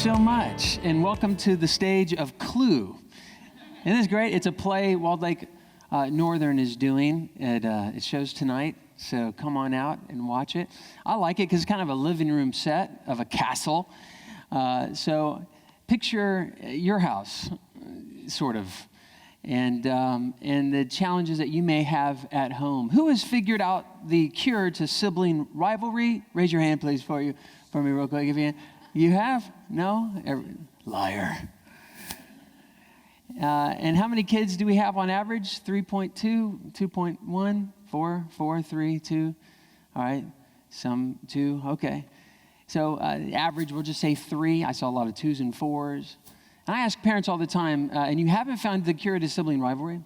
so much, and welcome to the stage of Clue. Isn't this great? It's a play Walled Lake Northern is doing. It shows tonight, so come on out and watch it. I like it because it's kind of a living room set of a castle. So picture your house, sort of, and the challenges that you may have at home. Who has figured out the cure to sibling rivalry? Raise your hand, please, for me real quick. If you have? No? Liar. And how many kids do we have on average? 3.2, 2.1, 4, 3, 2. All right. Some 2. Okay. So average, we'll just say 3. I saw a lot of 2s and 4s. And I ask parents all the time, and you haven't found the cure to sibling rivalry?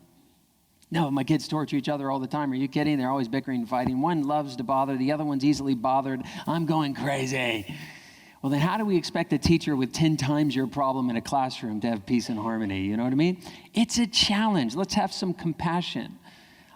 No, my kids torture each other all the time. Are you kidding? They're always bickering and fighting. One loves to bother. The other one's easily bothered. I'm going crazy. Well, then how do we expect a teacher with 10 times your problem in a classroom to have peace and harmony? You know what I mean? It's a challenge. Let's have some compassion.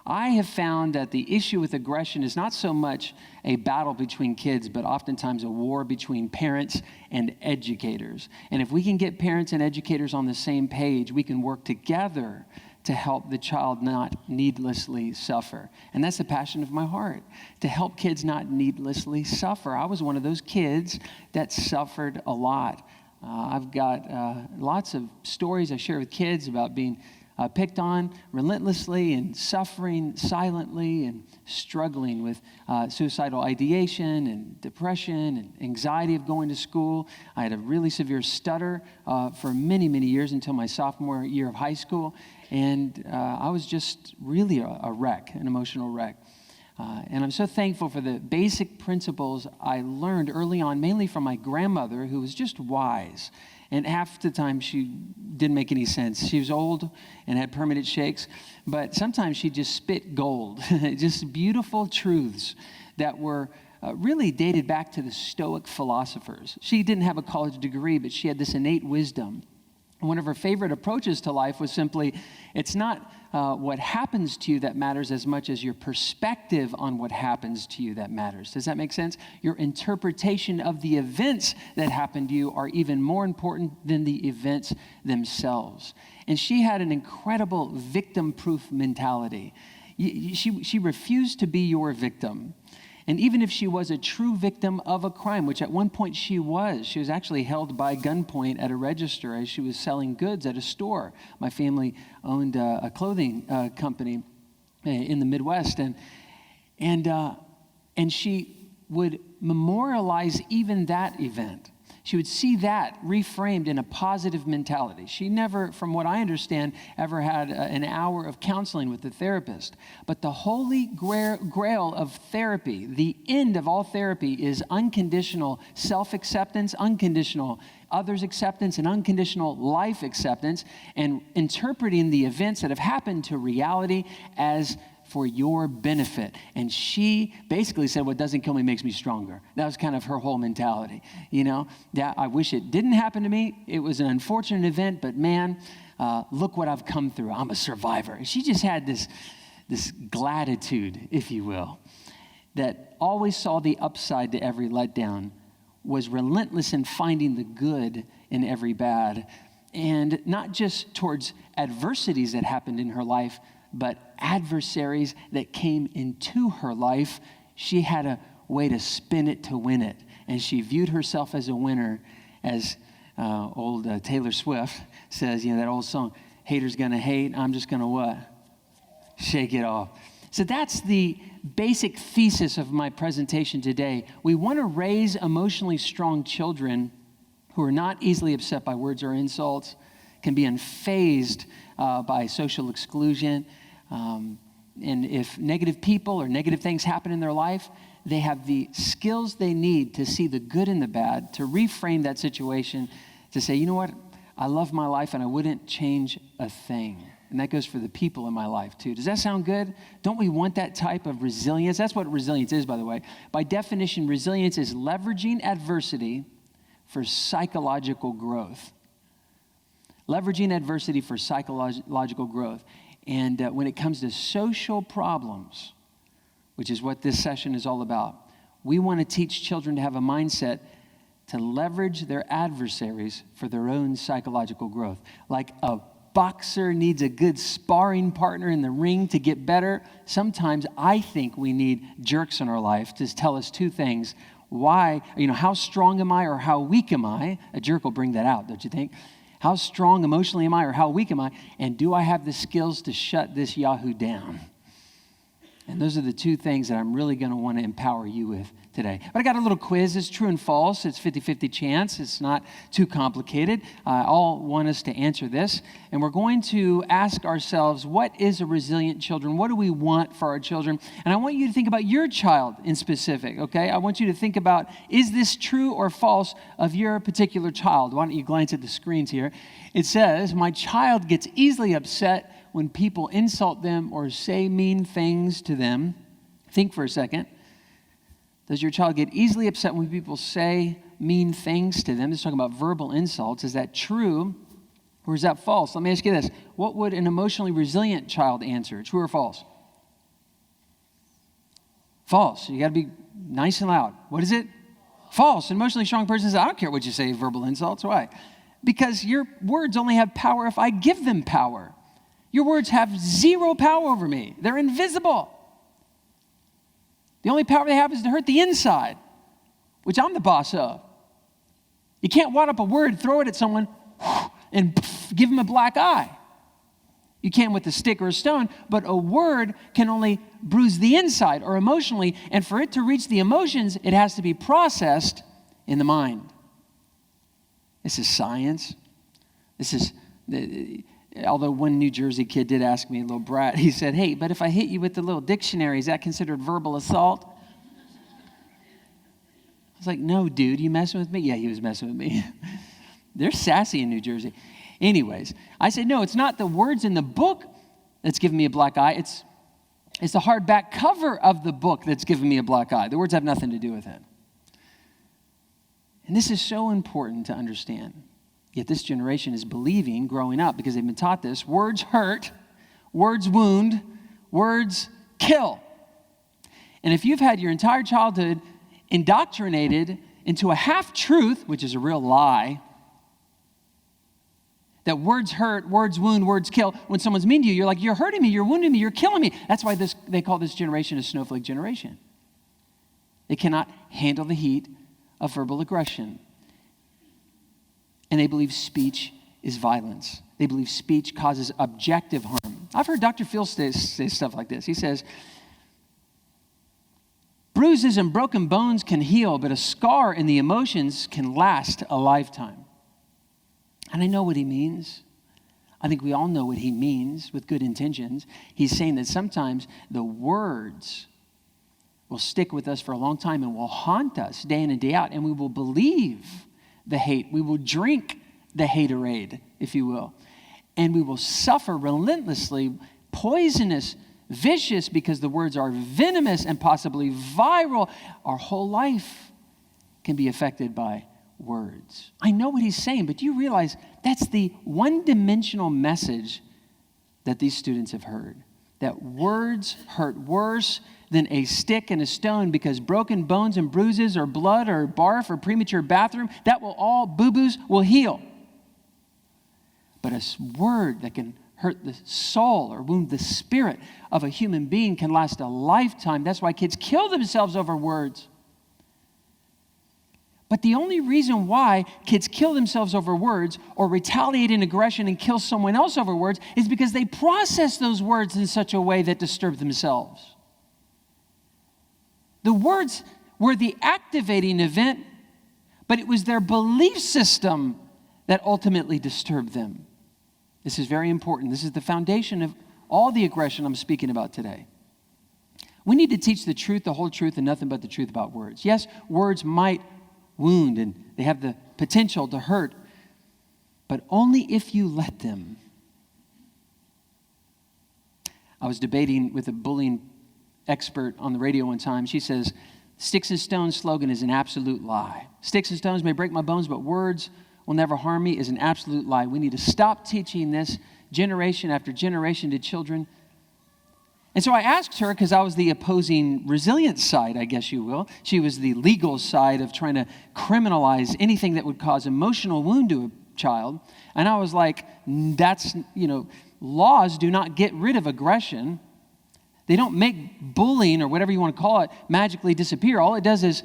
I have found that the issue with aggression is not so much a battle between kids, but oftentimes a war between parents and educators. And if we can get parents and educators on the same page, we can work together to help the child not needlessly suffer. And that's the passion of my heart, to help kids not needlessly suffer. I was one of those kids that suffered a lot. I've got lots of stories I share with kids about being picked on relentlessly and suffering silently and struggling with suicidal ideation and depression and anxiety of going to school. I had a really severe stutter for many, many years until my sophomore year of high school. And I was just really a wreck, an emotional wreck. And I'm so thankful for the basic principles I learned early on, mainly from my grandmother, who was just wise. And half the time she didn't make any sense. She was old and had permanent shakes, but sometimes she just spit gold, just beautiful truths that were really dated back to the Stoic philosophers. She didn't have a college degree, but she had this innate wisdom. One of her favorite approaches to life was simply, it's not what happens to you that matters as much as your perspective on what happens to you that matters. Does that make sense? Your interpretation of the events that happen to you are even more important than the events themselves. And she had an incredible victim-proof mentality. She refused to be your victim. And even if she was a true victim of a crime, which at one point she was actually held by gunpoint at a register as she was selling goods at a store. My family owned a clothing company in the Midwest, and she would memorialize even that event. She would see that reframed in a positive mentality. She never, from what I understand, ever had an hour of counseling with a therapist. But the holy grail of therapy, the end of all therapy, is unconditional self-acceptance, unconditional others' acceptance, and unconditional life acceptance, and interpreting the events that have happened to reality as for your benefit. And she basically said, what doesn't kill me makes me stronger. That was kind of her whole mentality. You know, yeah, I wish it didn't happen to me. It was an unfortunate event, but man, look what I've come through. I'm a survivor. And she just had this gratitude, if you will, that always saw the upside to every letdown, was relentless in finding the good in every bad, and not just towards adversities that happened in her life, but adversaries that came into her life. She had a way to spin it to win it. And she viewed herself as a winner, as old Taylor Swift says, you know, that old song, haters gonna hate, I'm just gonna what? Shake it off. So that's the basic thesis of my presentation today. We want to raise emotionally strong children who are not easily upset by words or insults, can be unfazed by social exclusion. And if negative people or negative things happen in their life, they have the skills they need to see the good and the bad, to reframe that situation, to say, you know what, I love my life and I wouldn't change a thing. And that goes for the people in my life too. Does that sound good? Don't we want that type of resilience? That's what resilience is, by the way. By definition, resilience is leveraging adversity for psychological growth. Leveraging adversity for psychological growth. And when it comes to social problems, which is what this session is all about, we want to teach children to have a mindset to leverage their adversaries for their own psychological growth. Like a boxer needs a good sparring partner in the ring to get better, sometimes I think we need jerks in our life to tell us two things. Why, how strong am I or how weak am I? A jerk will bring that out, don't you think? How strong emotionally am I or how weak am I? And do I have the skills to shut this Yahoo down? And those are the two things that I'm really going to want to empower you with today. But I got a little quiz. It's true and false. It's 50-50 chance. It's not too complicated. I all want us to answer this. And we're going to ask ourselves, what is a resilient children? What do we want for our children? And I want you to think about your child in specific, okay? I want you to think about, is this true or false of your particular child? Why don't you glance at the screens here? It says, my child gets easily upset when people insult them or say mean things to them. Think for a second. Does your child get easily upset when people say mean things to them? This is talking about verbal insults. Is that true or is that false? Let me ask you this. What would an emotionally resilient child answer? True or false? False. You got to be nice and loud. What is it? False. An emotionally strong person says, I don't care what you say, verbal insults. Why? Because your words only have power if I give them power. Your words have zero power over me. They're invisible. The only power they have is to hurt the inside, which I'm the boss of. You can't wad up a word, throw it at someone, and give them a black eye. You can with a stick or a stone, but a word can only bruise the inside or emotionally, and for it to reach the emotions, it has to be processed in the mind. This is science. Although one New Jersey kid did ask me, a little brat, he said, hey, but if I hit you with the little dictionary, is that considered verbal assault? I was like, no, dude, you messing with me? Yeah, he was messing with me. They're sassy in New Jersey. Anyways, I said, no, it's not the words in the book that's giving me a black eye. It's the hardback cover of the book that's giving me a black eye. The words have nothing to do with it. And this is so important to understand. Yet this generation is believing, growing up, because they've been taught this, words hurt, words wound, words kill. And if you've had your entire childhood indoctrinated into a half-truth, which is a real lie, that words hurt, words wound, words kill, when someone's mean to you, you're like, you're hurting me, you're wounding me, you're killing me. That's why they call this generation a snowflake generation. They cannot handle the heat of verbal aggression. And they believe speech is violence. They believe speech causes objective harm. I've heard Dr. Phil say stuff like this. He says, bruises and broken bones can heal, but a scar in the emotions can last a lifetime. And I know what he means. I think we all know what he means with good intentions. He's saying that sometimes the words will stick with us for a long time and will haunt us day in and day out, and we will believe the hate. We will drink the haterade, if you will. And we will suffer relentlessly, poisonous, vicious, because the words are venomous and possibly viral. Our whole life can be affected by words. I know what he's saying, but do you realize that's the one-dimensional message that these students have heard? That words hurt worse than a stick and a stone, because broken bones and bruises or blood or barf or premature bathroom, that will all, boo-boos will heal. But a word that can hurt the soul or wound the spirit of a human being can last a lifetime. That's why kids kill themselves over words. But the only reason why kids kill themselves over words or retaliate in aggression and kill someone else over words is because they process those words in such a way that disturb themselves. The words were the activating event, but it was their belief system that ultimately disturbed them. This is very important. This is the foundation of all the aggression I'm speaking about today. We need to teach the truth, the whole truth, and nothing but the truth about words. Yes, words might wound and they have the potential to hurt, but only if you let them. I was debating with a bullying expert on the radio one time. She says, sticks and stones slogan is an absolute lie. Sticks and stones may break my bones, but words will never harm me is an absolute lie. We need to stop teaching this generation after generation to children. And so I asked her, because I was the opposing resilience side, I guess you will. She was the legal side of trying to criminalize anything that would cause emotional wound to a child. And I was like, laws do not get rid of aggression. They don't make bullying or whatever you want to call it magically disappear. All it does is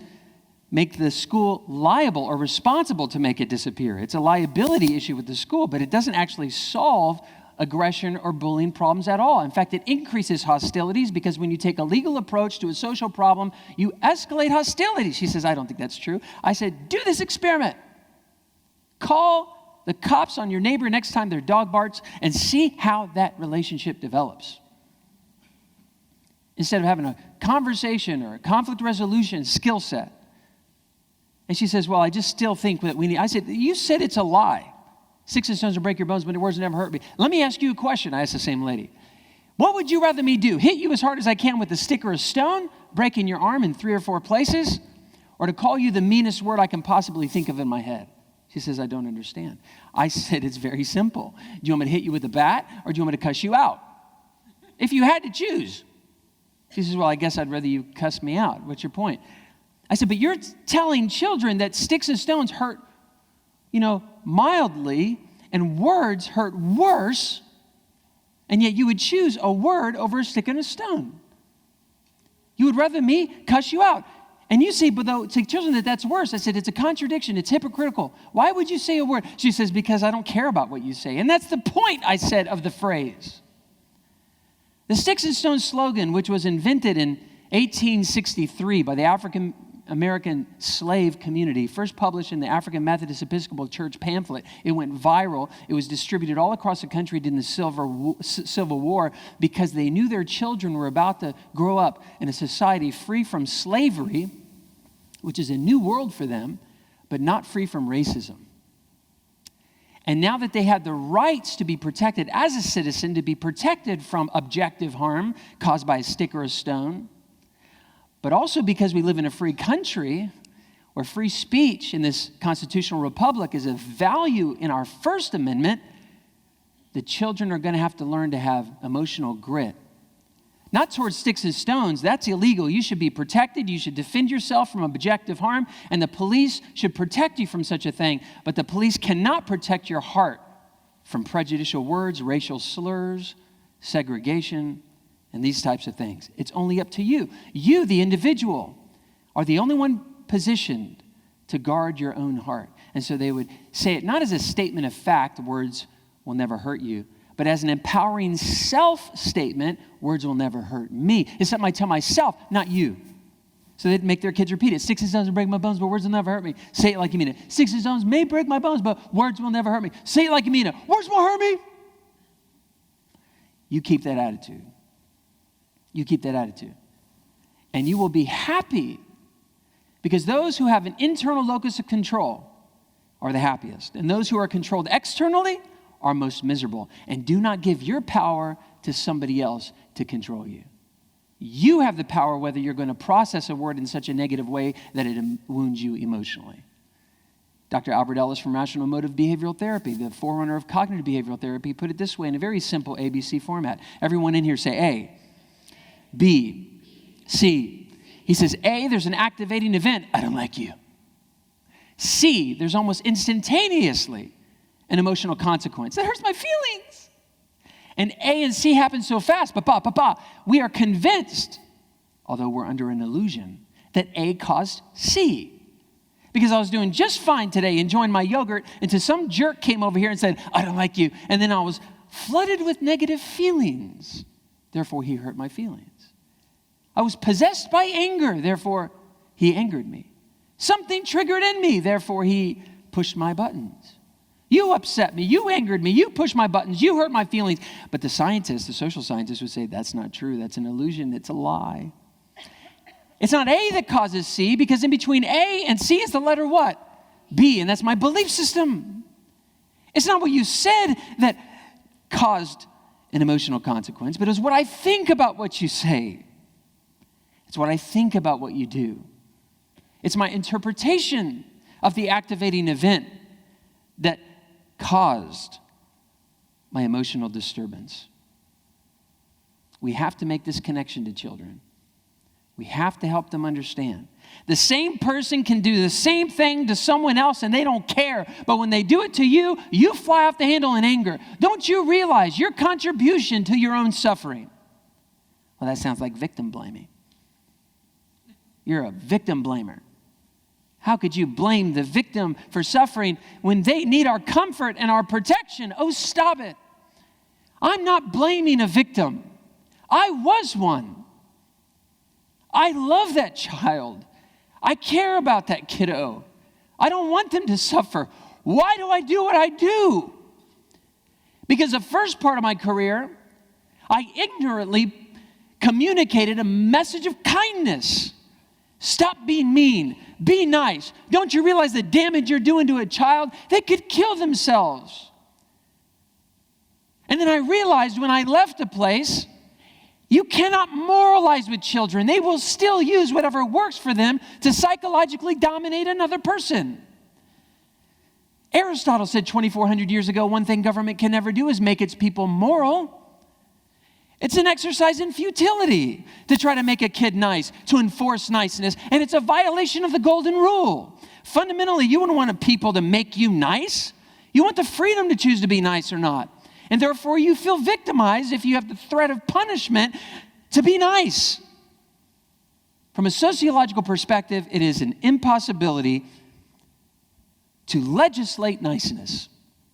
make the school liable or responsible to make it disappear. It's a liability issue with the school, but it doesn't actually solve aggression or bullying problems at all. In fact, it increases hostilities because when you take a legal approach to a social problem, you escalate hostility. She says, I don't think that's true. I said, do this experiment. Call the cops on your neighbor next time their dog barks and see how that relationship develops. Instead of having a conversation or a conflict resolution skill set. And she says, well, I just still think that we need, I said, you said it's a lie. Sticks and stones will break your bones, but your words never hurt me. Let me ask you a question. I asked the same lady. What would you rather me do? Hit you as hard as I can with a stick or a stone, breaking your arm in 3 or 4 places, or to call you the meanest word I can possibly think of in my head? She says, I don't understand. I said, it's very simple. Do you want me to hit you with a bat, or do you want me to cuss you out? If you had to choose. She says, well, I guess I'd rather you cuss me out. What's your point? I said, but you're telling children that sticks and stones hurt, mildly, and words hurt worse, and yet you would choose a word over a stick and a stone. You would rather me cuss you out. And you say, but though to children that's worse. I said, it's a contradiction. It's hypocritical. Why would you say a word? She says, because I don't care about what you say. And that's the point, I said, of the phrase. The Sticks and Stones slogan, which was invented in 1863 by the African-American slave community, first published in the African Methodist Episcopal Church pamphlet. It went viral. It was distributed all across the country during the Civil War because they knew their children were about to grow up in a society free from slavery, which is a new world for them, but not free from racism. And now that they had the rights to be protected as a citizen, to be protected from objective harm caused by a stick or a stone, but also because we live in a free country where free speech in this constitutional republic is a value in our First Amendment, the children are going to have to learn to have emotional grit. Not towards sticks and stones. That's illegal. You should be protected. You should defend yourself from objective harm, and the police should protect you from such a thing. But the police cannot protect your heart from prejudicial words, racial slurs, segregation, and these types of things. It's only up to you. You, the individual, are the only one positioned to guard your own heart. And so they would say it not as a statement of fact, words will never hurt you, but as an empowering self-statement, words will never hurt me. It's something I tell myself, not you. So they'd make their kids repeat it. Sticks and stones will break my bones, but words will never hurt me. Say it like you mean it. Sticks and stones may break my bones, but words will never hurt me. Say it like you mean it. Words won't hurt me. You keep that attitude. You keep that attitude. And you will be happy because those who have an internal locus of control are the happiest. And those who are controlled externally are most miserable. And do not give your power to somebody else to control you. You have the power whether you're going to process a word in such a negative way that it wounds you emotionally. Dr. Albert Ellis from Rational Emotive Behavioral Therapy, the forerunner of cognitive behavioral therapy, put it this way in a very simple ABC format. Everyone in here say A, B, C. He says, A, there's an activating event. I don't like you. C, there's almost instantaneously an emotional consequence. That hurts my feelings. And A and C happen so fast, we are convinced, although we're under an illusion, that A caused C. Because I was doing just fine today, enjoying my yogurt, until some jerk came over here and said, I don't like you. And then I was flooded with negative feelings. Therefore, he hurt my feelings. I was possessed by anger. Therefore, he angered me. Something triggered in me. Therefore, he pushed my buttons. You upset me. You angered me. You pushed my buttons. You hurt my feelings. But the scientists, the social scientists would say, that's not true. That's an illusion. It's a lie. It's not A that causes C, because in between A and C is the letter what? B, and that's my belief system. It's not what you said that caused an emotional consequence, but it's what I think about what you say. It's what I think about what you do. It's my interpretation of the activating event that caused my emotional disturbance. We have to make this connection to children. We have to help them understand. The same person can do the same thing to someone else and they don't care. But when they do it to you, you fly off the handle in anger. Don't you realize your contribution to your own suffering? Well, that sounds like victim blaming. You're a victim blamer. How could you blame the victim for suffering when they need our comfort and our protection? Oh, stop it. I'm not blaming a victim. I was one. I love that child. I care about that kiddo. I don't want them to suffer. Why do I do what I do? Because the first part of my career, I ignorantly communicated a message of kindness. Stop being mean. Be nice. Don't you realize the damage you're doing to a child? They could kill themselves. And then I realized when I left a place, you cannot moralize with children. They will still use whatever works for them to psychologically dominate another person. Aristotle said 2,400 years ago, one thing government can never do is make its people moral. It's an exercise in futility to try to make a kid nice, to enforce niceness, and it's a violation of the golden rule. Fundamentally, you wouldn't want people to make you nice. You want the freedom to choose to be nice or not. And therefore, you feel victimized if you have the threat of punishment to be nice. From a sociological perspective, it is an impossibility to legislate niceness.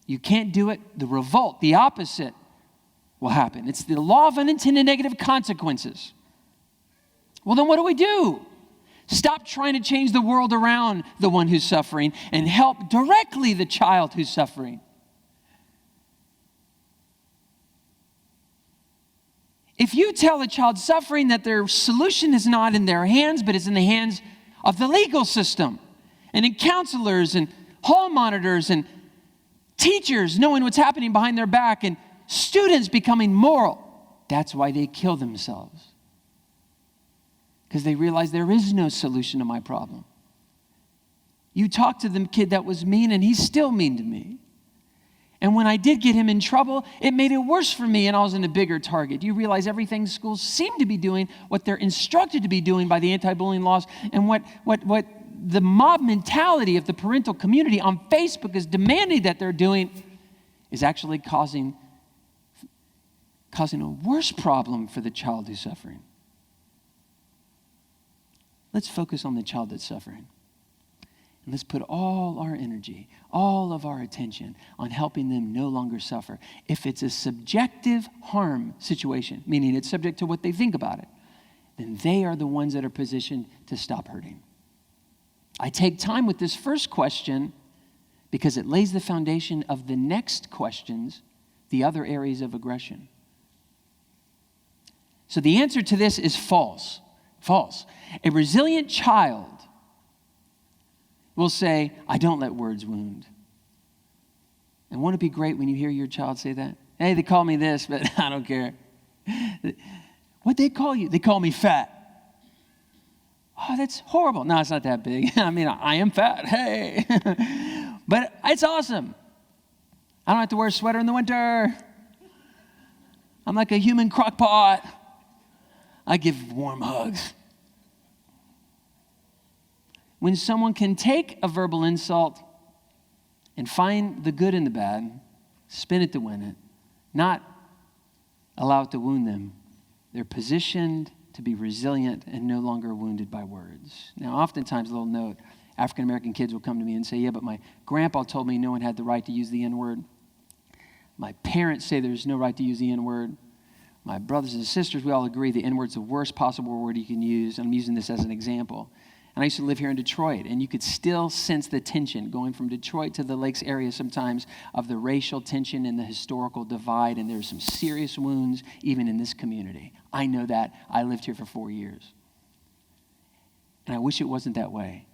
You can't do it. The revolt, the opposite, will happen. It's the law of unintended negative consequences. Well, then what do? Stop trying to change the world around the one who's suffering and help directly the child who's suffering. If you tell a child suffering that their solution is not in their hands, but is in the hands of the legal system, and in counselors and hall monitors and teachers knowing what's happening behind their back and students becoming moral, that's why they kill themselves. Because they realize there is no solution to my problem. You talk to the kid that was mean and he's still mean to me. And when I did get him in trouble, it made it worse for me and I was in a bigger target. Do you realize everything schools seem to be doing, what they're instructed to be doing by the anti-bullying laws, and what the mob mentality of the parental community on Facebook is demanding that they're doing is actually causing a worse problem for the child who's suffering. Let's focus on the child that's suffering. And let's put all our energy, all of our attention on helping them no longer suffer. If it's a subjective harm situation, meaning it's subject to what they think about it, then they are the ones that are positioned to stop hurting. I take time with this first question because it lays the foundation of the next questions, the other areas of aggression. So the answer to this is false. False. A resilient child will say, I don't let words wound. And won't it be great when you hear your child say that? Hey, they call me this, but I don't care. What'd they call you? They call me fat. Oh, that's horrible. No, it's not that big. I mean, I am fat. Hey. But it's awesome. I don't have to wear a sweater in the winter. I'm like a human crock pot. I give warm hugs. When someone can take a verbal insult and find the good in the bad, spin it to win it, not allow it to wound them, they're positioned to be resilient and no longer wounded by words. Now, oftentimes, a little note, African-American kids will come to me and say, yeah, but my grandpa told me no one had the right to use the N-word. My parents say there's no right to use the N-word. My brothers and sisters, we all agree the N-word's the worst possible word you can use. I'm using this as an example. And I used to live here in Detroit, and you could still sense the tension going from Detroit to the Lakes area sometimes of the racial tension and the historical divide, and there's some serious wounds even in this community. I know that. I lived here for 4 years. And I wish it wasn't that way.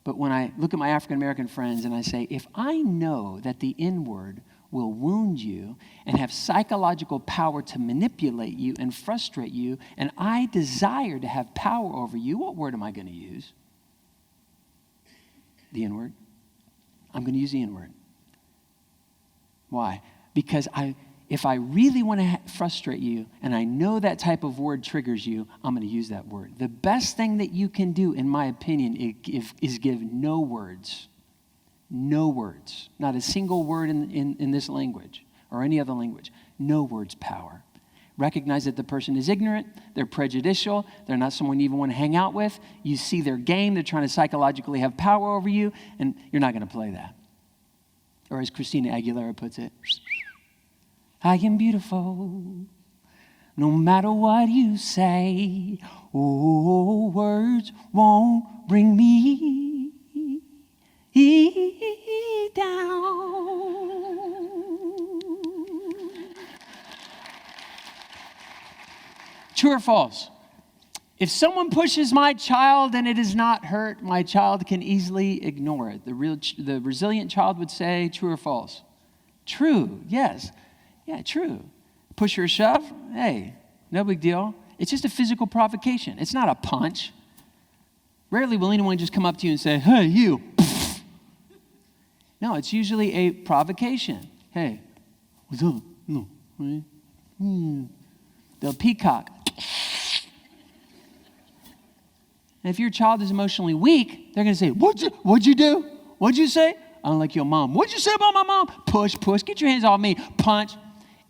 But when I look at my African-American friends and I say, if I know that the N-word will wound you and have psychological power to manipulate you and frustrate you, and I desire to have power over you, what word am I going to use? The N-word. I'm going to use the N-word. Why? Because if I really want to frustrate you and I know that type of word triggers you, I'm going to use that word. The best thing that you can do, in my opinion, is give no words. No words. Not a single word in this language or any other language. No words power. Recognize that the person is ignorant, they're prejudicial, they're not someone you even want to hang out with. You see their game, they're trying to psychologically have power over you, and you're not going to play that. Or as Christina Aguilera puts it, I am beautiful, no matter what you say. Oh, words won't bring me down. True or false? If someone pushes my child and it is not hurt, my child can easily ignore it. The resilient child would say, true or false? True, yes. Yeah, true. Push or shove, hey, no big deal. It's just a physical provocation. It's not a punch. Rarely will anyone just come up to you and say, hey, you. No, it's usually a provocation. Hey, what's up? No. The peacock. And if your child is emotionally weak, they're going to say, what'd you do? What'd you say? I don't like your mom. What'd you say about my mom? Push, get your hands off me. Punch.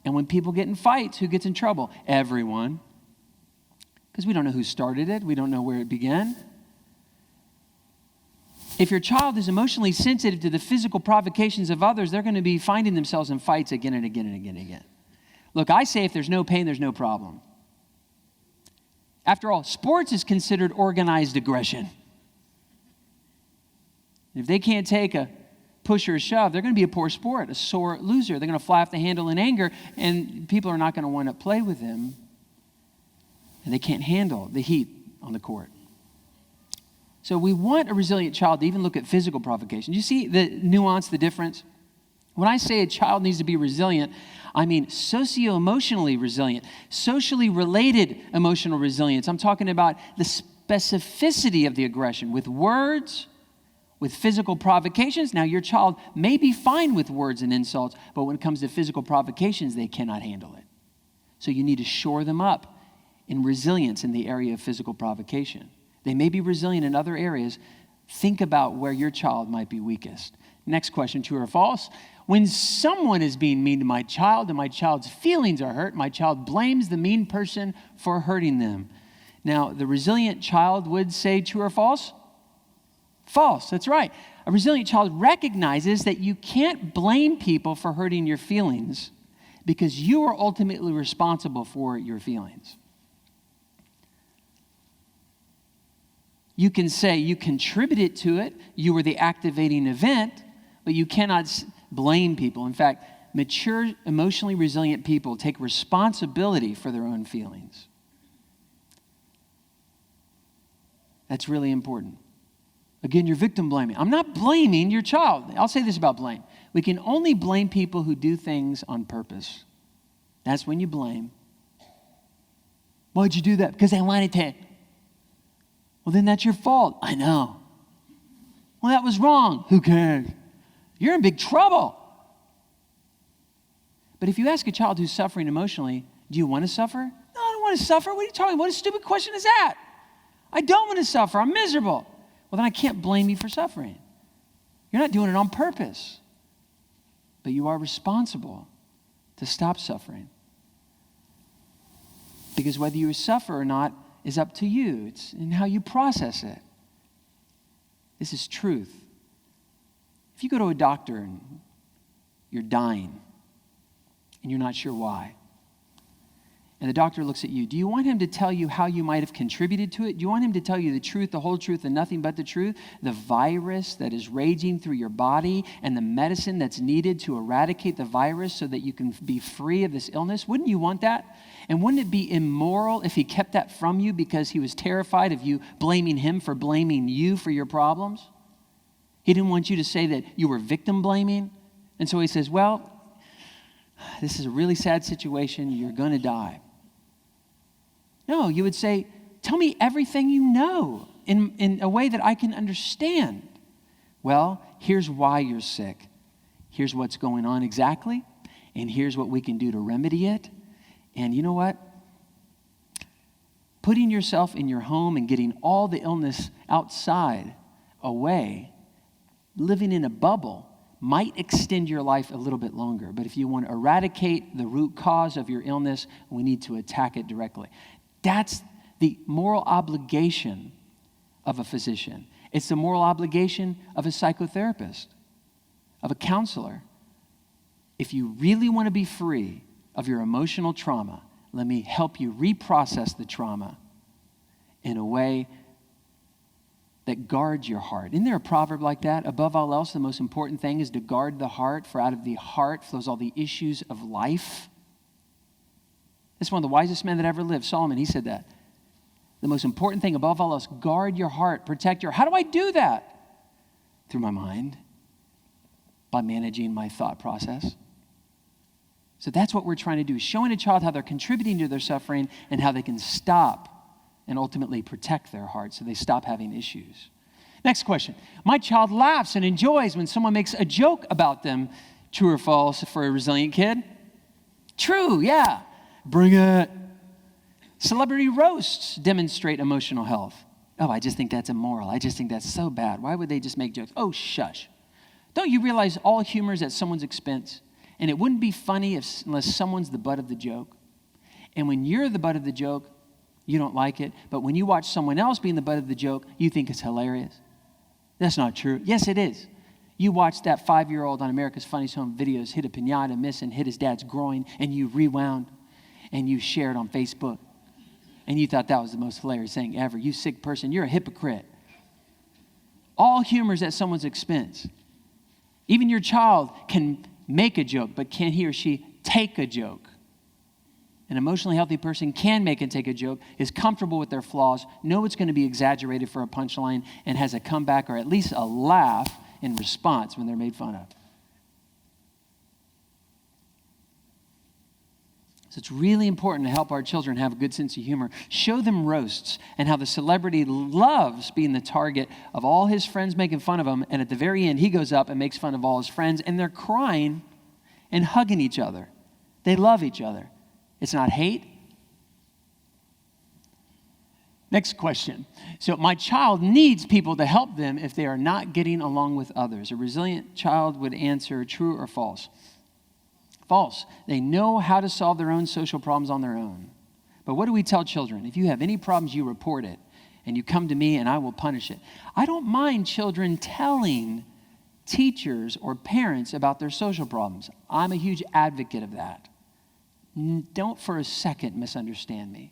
And when people get in fights, who gets in trouble? Everyone. Because we don't know who started it. We don't know where it began. If your child is emotionally sensitive to the physical provocations of others, they're going to be finding themselves in fights again and again and again and again. Look, I say if there's no pain, there's no problem. After all, sports is considered organized aggression. If they can't take a push or a shove, they're going to be a poor sport, a sore loser. They're going to fly off the handle in anger, and people are not going to want to play with them. And they can't handle the heat on the court. So we want a resilient child to even look at physical provocation. You see the nuance, the difference? When I say a child needs to be resilient, I mean socio-emotionally resilient, socially related emotional resilience. I'm talking about the specificity of the aggression with words, with physical provocations. Now, your child may be fine with words and insults, but when it comes to physical provocations, they cannot handle it. So you need to shore them up in resilience in the area of physical provocation. They may be resilient in other areas. Think about where your child might be weakest. Next question, true or false? When someone is being mean to my child and my child's feelings are hurt, my child blames the mean person for hurting them. Now, the resilient child would say true or false? False, that's right. A resilient child recognizes that you can't blame people for hurting your feelings because you are ultimately responsible for your feelings. You can say you contributed to it, you were the activating event, but you cannot blame people. In fact, mature, emotionally resilient people take responsibility for their own feelings. That's really important. Again, you're victim blaming. I'm not blaming your child. I'll say this about blame. We can only blame people who do things on purpose. That's when you blame. Why'd you do that? Because I wanted to. Well, then that's your fault. I know. Well, that was wrong. Who cares? You're in big trouble. But if you ask a child who's suffering emotionally, do you want to suffer? No, I don't want to suffer. What are you talking about? What a stupid question is that? I don't want to suffer. I'm miserable. Well, then I can't blame you for suffering. You're not doing it on purpose. But you are responsible to stop suffering. Because whether you suffer or not is up to you. It's in how you process it. This is truth. If you go to a doctor and you're dying and you're not sure why, and the doctor looks at you, do you want him to tell you how you might have contributed to it? Do you want him to tell you the truth, the whole truth, and nothing but the truth? The virus that is raging through your body and the medicine that's needed to eradicate the virus so that you can be free of this illness? Wouldn't you want that? And wouldn't it be immoral if he kept that from you because he was terrified of you blaming him for blaming you for your problems? He didn't want you to say that you were victim blaming. And so he says, well, this is a really sad situation. You're going to die. No, you would say, tell me everything you know in a way that I can understand. Well, here's why you're sick. Here's what's going on exactly. and here's what we can do to remedy it. And you know what? Putting yourself in your home and getting all the illness outside, away, living in a bubble, might extend your life a little bit longer. But if you want to eradicate the root cause of your illness, we need to attack it directly. That's the moral obligation of a physician. It's the moral obligation of a psychotherapist, of a counselor. If you really want to be free of your emotional trauma, let me help you reprocess the trauma in a way that guards your heart. Isn't there a proverb like that? Above all else, the most important thing is to guard the heart, for out of the heart flows all the issues of life. That's one of the wisest men that ever lived. Solomon, he said that. The most important thing above all else, guard your heart, protect your heart. How do I do that? Through my mind, by managing my thought process. So that's what we're trying to do, showing a child how they're contributing to their suffering and how they can stop and ultimately protect their heart so they stop having issues. Next question. My child laughs and enjoys when someone makes a joke about them. True or false for a resilient kid? True, yeah. Bring it. Celebrity roasts demonstrate emotional health. Oh, I just think that's immoral. I just think that's so bad. Why would they just make jokes? Oh, shush. Don't you realize all humor is at someone's expense? And it wouldn't be funny unless someone's the butt of the joke. And when you're the butt of the joke, you don't like it. But when you watch someone else being the butt of the joke, you think it's hilarious. That's not true. Yes, it is. You watched that 5-year-old on America's Funniest Home Videos hit a piñata, miss, and hit his dad's groin, and you rewound, and you shared on Facebook. And you thought that was the most hilarious thing ever. You sick person, you're a hypocrite. All humor is at someone's expense. Even your child can make a joke, but can he or she take a joke? An emotionally healthy person can make and take a joke, is comfortable with their flaws, know it's going to be exaggerated for a punchline, and has a comeback or at least a laugh in response when they're made fun of. So it's really important to help our children have a good sense of humor. Show them roasts and how the celebrity loves being the target of all his friends making fun of him, and at the very end, he goes up and makes fun of all his friends, and they're crying and hugging each other. They love each other. It's not hate. Next question. So my child needs people to help them if they are not getting along with others. A resilient child would answer true or false. False. They know how to solve their own social problems on their own. But what do we tell children? If you have any problems, you report it, and you come to me and I will punish it. I don't mind children telling teachers or parents about their social problems. I'm a huge advocate of that. Don't for a second misunderstand me.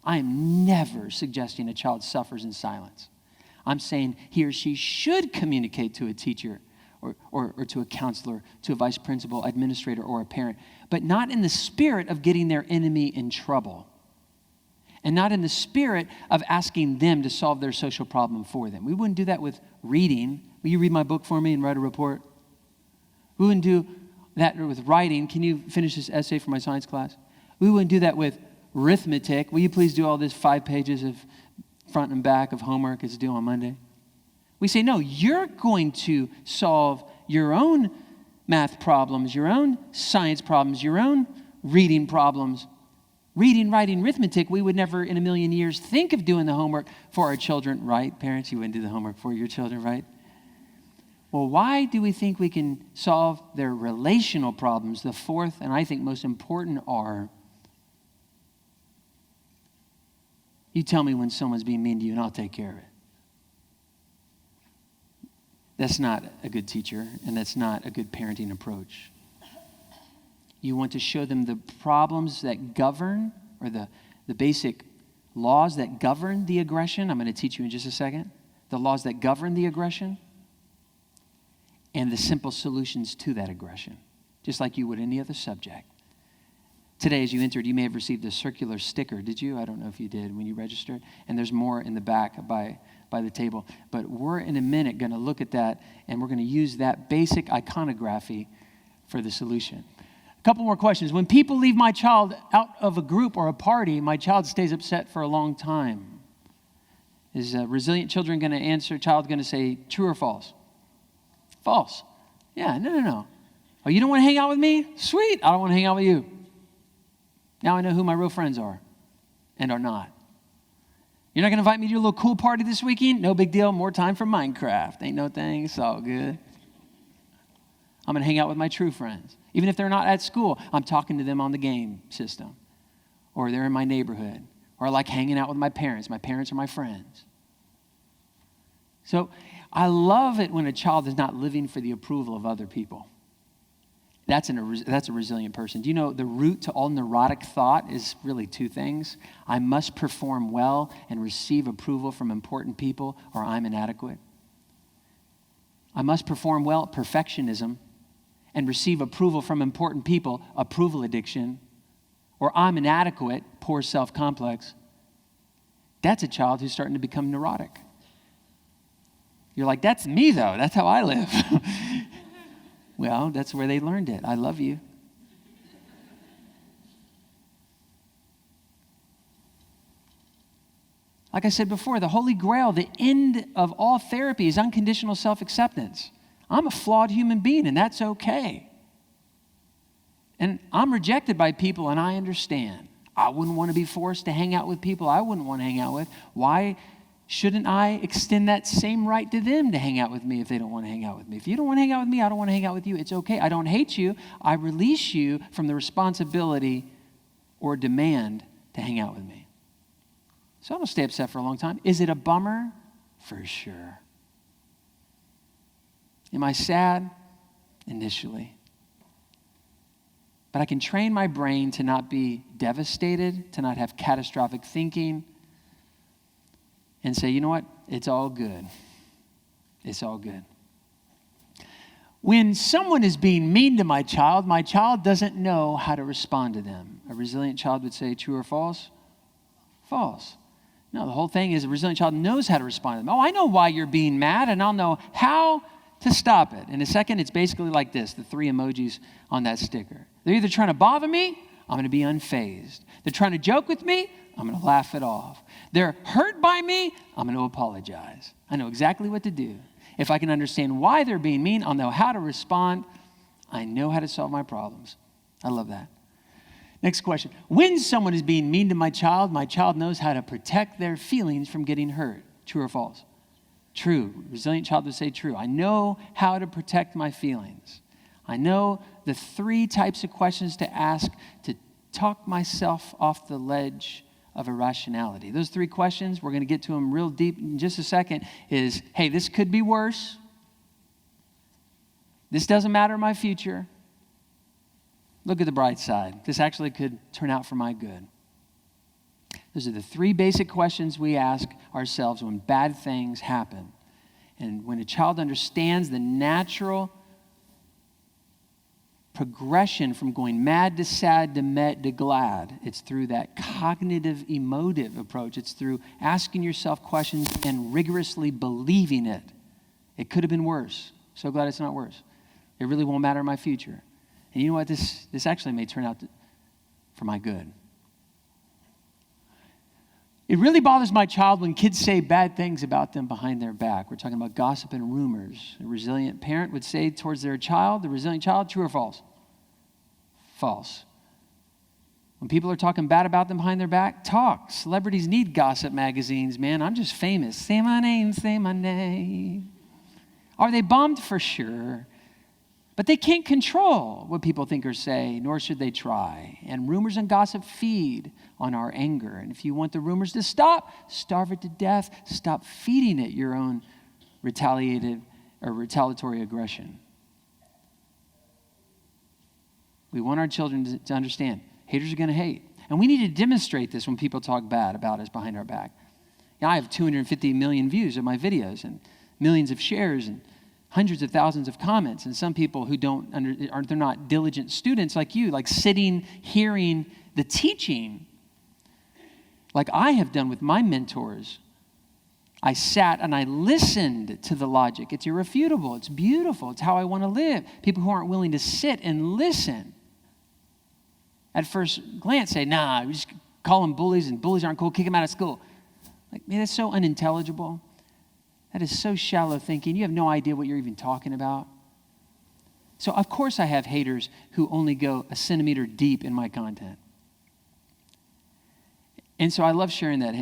I am never suggesting a child suffers in silence. I'm saying he or she should communicate to a teacher or to a counselor, to a vice principal, administrator, or a parent, but not in the spirit of getting their enemy in trouble, and not in the spirit of asking them to solve their social problem for them. We wouldn't do that with reading. Will you read my book for me and write a report? We wouldn't do that with writing. Can you finish this essay for my science class? We wouldn't do that with arithmetic. Will you please do all this 5 pages of front and back of homework it's due on Monday? We say, no, you're going to solve your own math problems, your own science problems, your own reading problems. Reading, writing, arithmetic, we would never in a million years think of doing the homework for our children, right? Parents, you wouldn't do the homework for your children, right? Well, why do we think we can solve their relational problems? The fourth, and I think most important, are you tell me when someone's being mean to you and I'll take care of it. That's not a good teacher, and that's not a good parenting approach. You want to show them the problems that govern, or the basic laws that govern the aggression. I'm going to teach you in just a second. The laws that govern the aggression and the simple solutions to that aggression, just like you would any other subject. Today, as you entered, you may have received a circular sticker. Did you? I don't know if you did when you registered. And there's more in the back by the table. But we're in a minute going to look at that, and we're going to use that basic iconography for the solution. A couple more questions. When people leave my child out of a group or a party, my child stays upset for a long time. Is resilient children going to answer, child going to say true or false? False. Yeah, no. Oh, you don't want to hang out with me? Sweet, I don't want to hang out with you. Now I know who my real friends are and are not. You're not going to invite me to your little cool party this weekend? No big deal. More time for Minecraft. Ain't no thing. It's all good. I'm going to hang out with my true friends. Even if they're not at school, I'm talking to them on the game system. Or they're in my neighborhood. Or I like hanging out with my parents. My parents are my friends. So I love it when a child is not living for the approval of other people. That's a resilient person. Do you know the root to all neurotic thought is really two things? I must perform well and receive approval from important people, or I'm inadequate. I must perform well, perfectionism, and receive approval from important people, approval addiction, or I'm inadequate, poor self-complex. That's a child who's starting to become neurotic. You're like, that's me though. That's how I live. Well, that's where they learned it. I love you. Like I said before, the Holy Grail, the end of all therapy is unconditional self-acceptance. I'm a flawed human being, and that's okay. And I'm rejected by people, and I understand. I wouldn't want to be forced to hang out with people I wouldn't want to hang out with. Why shouldn't I extend that same right to them to hang out with me if they don't want to hang out with me? If you don't want to hang out with me, I don't want to hang out with you. It's okay. I don't hate you. I release you from the responsibility or demand to hang out with me. So I don't stay upset for a long time. Is it a bummer? For sure. Am I sad? Initially. But I can train my brain to not be devastated, to not have catastrophic thinking, and say, you know what? It's all good. It's all good. When someone is being mean to my child doesn't know how to respond to them. A resilient child would say true or false? False. No, the whole thing is a resilient child knows how to respond to them. Oh, I know why you're being mad, and I'll know how to stop it. In a second, it's basically like this, the 3 emojis on that sticker. They're either trying to bother me, I'm going to be unfazed. They're trying to joke with me, I'm going to laugh it off. They're hurt by me, I'm going to apologize. I know exactly what to do. If I can understand why they're being mean, I'll know how to respond. I know how to solve my problems. I love that. Next question. When someone is being mean to my child knows how to protect their feelings from getting hurt. True or false? True. Resilient child would say true. I know how to protect my feelings. I know the 3 types of questions to ask to talk myself off the ledge of irrationality. Those 3 questions, we're going to get to them real deep in just a second, is, hey, this could be worse. This doesn't matter in my future. Look at the bright side. This actually could turn out for my good. Those are the 3 basic questions we ask ourselves when bad things happen. And when a child understands the natural progression from going mad to sad to met to glad, it's through that cognitive emotive approach. It's through asking yourself questions and rigorously believing it. It could have been worse. So glad it's not worse. It really won't matter in my future. And you know what? This actually may turn out for my good. It really bothers my child when kids say bad things about them behind their back. We're talking about gossip and rumors. A resilient parent would say towards their child, the resilient child, true or false? False. When people are talking bad about them behind their back, talk. Celebrities need gossip magazines, man. I'm just famous. Say my name, say my name. Are they bummed? For sure. But they can't control what people think or say, nor should they try. And rumors and gossip feed on our anger. And if you want the rumors to stop, starve it to death. Stop feeding it your own retaliatory aggression. We want our children to understand, haters are going to hate. And we need to demonstrate this when people talk bad about us behind our back. Now, I have 250 million views of my videos and millions of shares and hundreds of thousands of comments, and some people who they're not diligent students like you, like sitting, hearing the teaching, like I have done with my mentors. I sat and I listened to the logic. It's irrefutable. It's beautiful. It's how I want to live. People who aren't willing to sit and listen, at first glance say, nah, we just call them bullies, and bullies aren't cool, kick them out of school. Like, man, that's so unintelligible. That is so shallow thinking. You have no idea what you're even talking about. So of course I have haters who only go a centimeter deep in my content. And so I love sharing that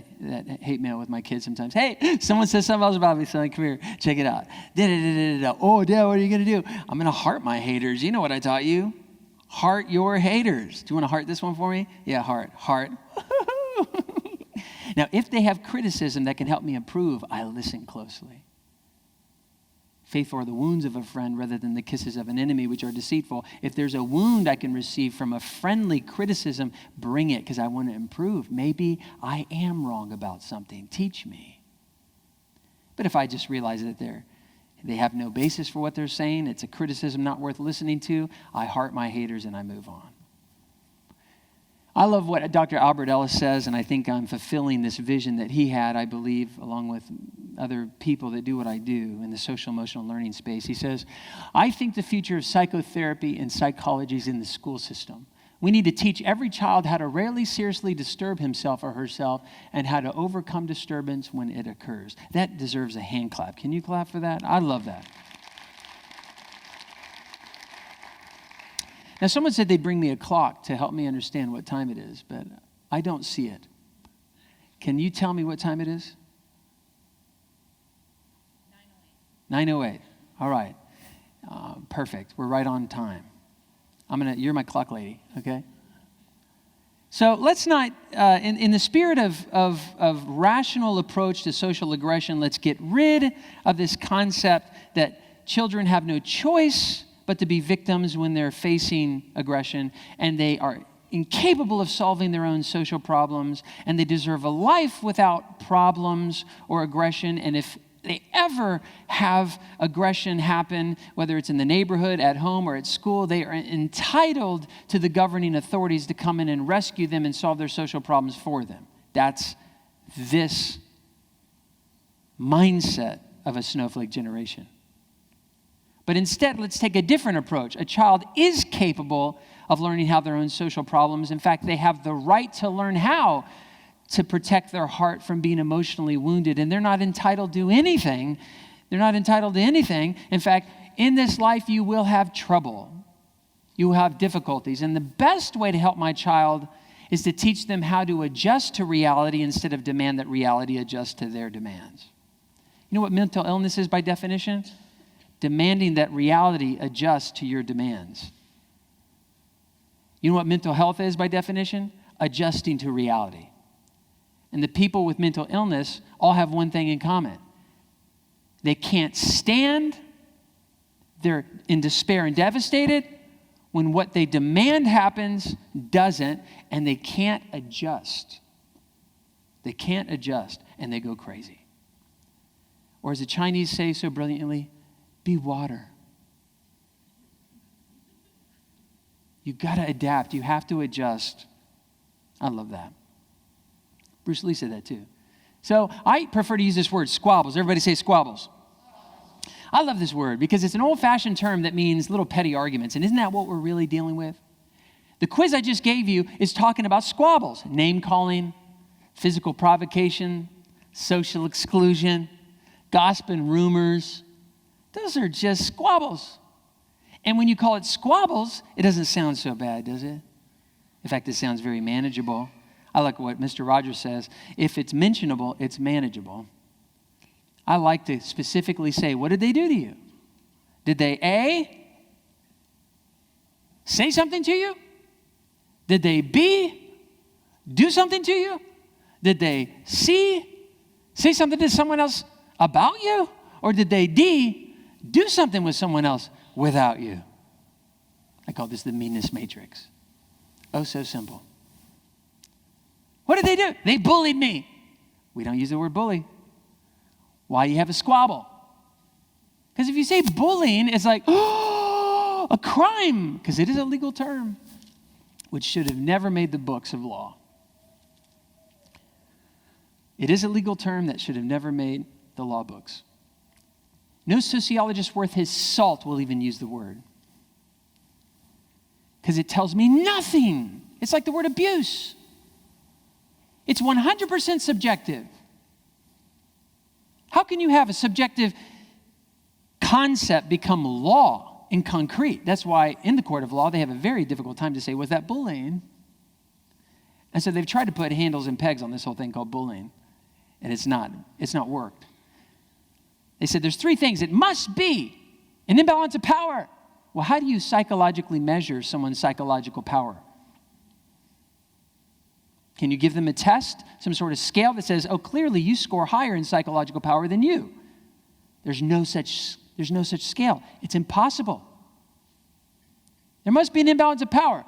hate mail with my kids sometimes. Hey, someone says something else about me, son, come here, check it out. Oh, Dad, what are you going to do? I'm going to heart my haters. You know what I taught you? Heart your haters. Do you want to heart this one for me? Yeah, heart. Now, if they have criticism that can help me improve, I listen closely. Faithful are the wounds of a friend rather than the kisses of an enemy, which are deceitful. If there's a wound I can receive from a friendly criticism, bring it because I want to improve. Maybe I am wrong about something. Teach me. But if I just realize that they have no basis for what they're saying, it's a criticism not worth listening to, I heart my haters and I move on. I love what Dr. Albert Ellis says, and I think I'm fulfilling this vision that he had, I believe, along with other people that do what I do in the social emotional learning space. He says, I think the future of psychotherapy and psychology is in the school system. We need to teach every child how to rarely seriously disturb himself or herself and how to overcome disturbance when it occurs. That deserves a hand clap. Can you clap for that? I love that. Now, someone said they'd bring me a clock to help me understand what time it is, but I don't see it. Can you tell me what time it is? 9:08. All right. Perfect. We're right on time. You're my clock lady, okay? So let's not, in the spirit of rational approach to social aggression, let's get rid of this concept that children have no choice but to be victims when they're facing aggression, and they are incapable of solving their own social problems, and they deserve a life without problems or aggression. And if they ever have aggression happen, whether it's in the neighborhood, at home, or at school, they are entitled to the governing authorities to come in and rescue them and solve their social problems for them. That's this mindset of a snowflake generation. But instead, let's take a different approach. A child is capable of learning how their own social problems. In fact, they have the right to learn how to protect their heart from being emotionally wounded. And they're not entitled to anything. They're not entitled to anything. In fact, in this life, you will have trouble. You will have difficulties. And the best way to help my child is to teach them how to adjust to reality instead of demand that reality adjust to their demands. You know what mental illness is by definition? Demanding that reality adjusts to your demands. You know what mental health is by definition? Adjusting to reality. And the people with mental illness all have one thing in common. They can't stand, they're in despair and devastated when what they demand happens doesn't, and they can't adjust. They can't adjust, and they go crazy. Or as the Chinese say so brilliantly, be water. You got to adapt. You have to adjust. I love that. Bruce Lee said that too. So I prefer to use this word, squabbles. Everybody say squabbles. I love this word because it's an old-fashioned term that means little petty arguments. And isn't that what we're really dealing with? The quiz I just gave you is talking about squabbles. Name-calling, physical provocation, social exclusion, gossip and rumors. Those are just squabbles. And when you call it squabbles, it doesn't sound so bad, does it? In fact, it sounds very manageable. I like what Mr. Rogers says. If it's mentionable, it's manageable. I like to specifically say, what did they do to you? Did they A, say something to you? Did they B, do something to you? Did they C, say something to someone else about you? Or did they D, do something with someone else without you? I call this the meanest matrix. Oh, so simple. What did they do? They bullied me. We don't use the word bully. Why do you have a squabble? Because if you say bullying, it's like, oh, a crime, because it is a legal term, which should have never made the books of law. It is a legal term that should have never made the law books. No sociologist worth his salt will even use the word. Because it tells me nothing. It's like the word abuse. It's 100% subjective. How can you have a subjective concept become law in concrete. That's why in the court of law, they have a very difficult time to say, was that bullying? And so they've tried to put handles and pegs on this whole thing called bullying, and it's not worked. They said there's three things. It must be an imbalance of power. Well, how do you psychologically measure someone's psychological power? Can you give them a test, some sort of scale that says, oh, clearly you score higher in psychological power than you? There's no such scale. It's impossible. There must be an imbalance of power.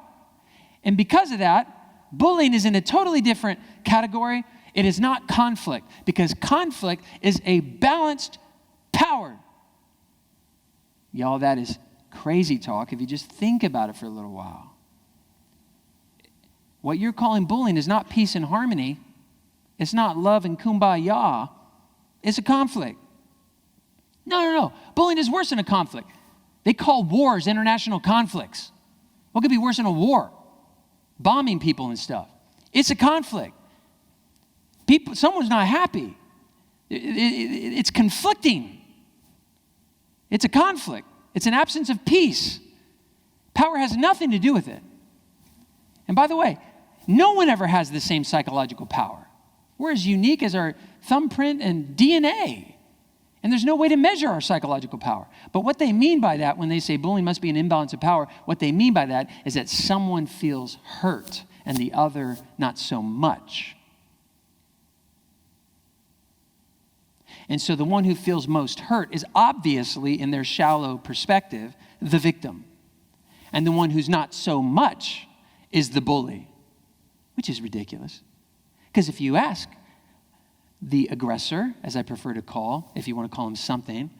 And because of that, bullying is in a totally different category. It is not conflict, because conflict is a balanced power. Y'all, that is crazy talk if you just think about it for a little while. What you're calling bullying is not peace and harmony. It's not love and kumbaya. It's a conflict. No. Bullying is worse than a conflict. They call wars international conflicts. What could be worse than a war? Bombing people and stuff. It's a conflict. Someone's not happy. It's conflicting. It's a conflict. It's an absence of peace. Power has nothing to do with it. And by the way, no one ever has the same psychological power. We're as unique as our thumbprint and DNA. And there's no way to measure our psychological power. But what they mean by that when they say bullying must be an imbalance of power, what they mean by that is that someone feels hurt and the other not so much. And so the one who feels most hurt is obviously, in their shallow perspective, the victim. And the one who's not so much is the bully, which is ridiculous. Because if you ask the aggressor, as I prefer to call, if you want to call him something,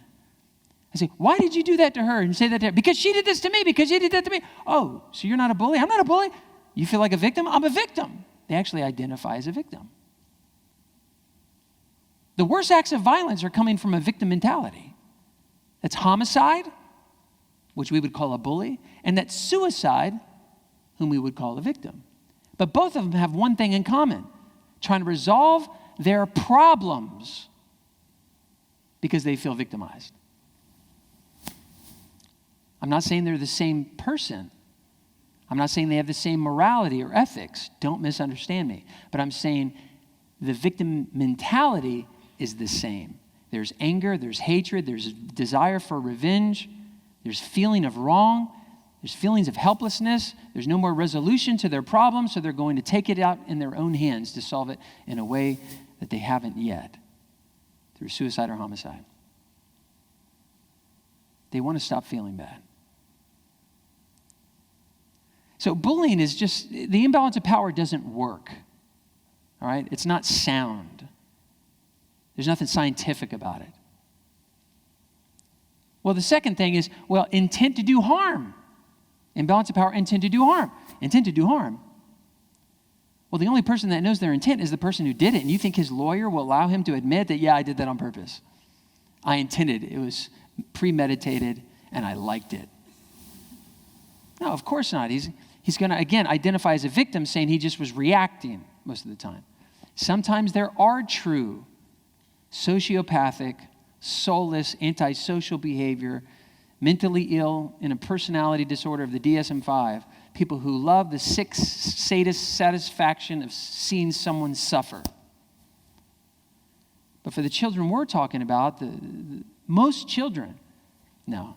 I say, why did you do that to her? And say that to her, because she did this to me, because she did that to me. Oh, so you're not a bully? I'm not a bully. You feel like a victim? I'm a victim. They actually identify as a victim. The worst acts of violence are coming from a victim mentality. That's homicide, which we would call a bully, and that's suicide, whom we would call a victim. But both of them have one thing in common: trying to resolve their problems because they feel victimized. I'm not saying they're the same person. I'm not saying they have the same morality or ethics. Don't misunderstand me. But I'm saying the victim mentality is the same. There's anger, there's hatred, there's desire for revenge, there's feeling of wrong, there's feelings of helplessness, there's no more resolution to their problem, so they're going to take it out in their own hands to solve it in a way that they haven't yet, through suicide or homicide. They want to stop feeling bad. So bullying is just, the imbalance of power doesn't work, all right? It's not sound. There's nothing scientific about it. Well, the second thing is, intent to do harm. Imbalance of power, intent to do harm. Intent to do harm. Well, the only person that knows their intent is the person who did it. And you think his lawyer will allow him to admit that, yeah, I did that on purpose. I intended. It was premeditated, and I liked it. No, of course not. He's going to, again, identify as a victim, saying he just was reacting most of the time. Sometimes there are true sociopathic, soulless, antisocial behavior, mentally ill in a personality disorder of the DSM-5, people who love the sick sadist satisfaction of seeing someone suffer. But for the children we're talking about, most children, no.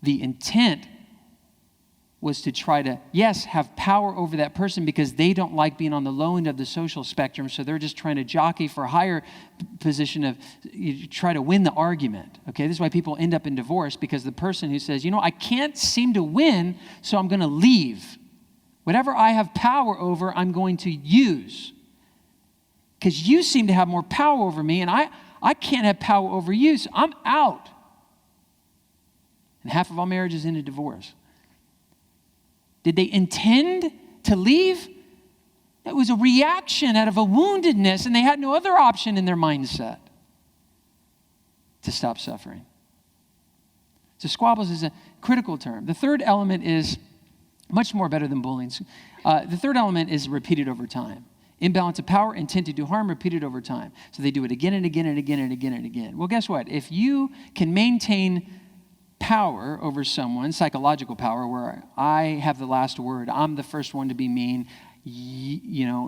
The intent was to try to, yes, have power over that person because they don't like being on the low end of the social spectrum, so they're just trying to jockey for a higher position of, you try to win the argument, okay? This is why people end up in divorce, because the person who says, I can't seem to win, so I'm going to leave. Whatever I have power over, I'm going to use. Because you seem to have more power over me, and I can't have power over you, so I'm out. And half of all marriages end in divorce. Did they intend to leave? It was a reaction out of a woundedness, and they had no other option in their mindset to stop suffering. So squabbles is a critical term. The third element is much more better than bullying. The third element is repeated over time. Imbalance of power, intent to do harm, repeated over time. So they do it again and again and again and again and again. Well, guess what? If you can maintain power over someone, psychological power, where I have the last word. I'm the first one to be mean.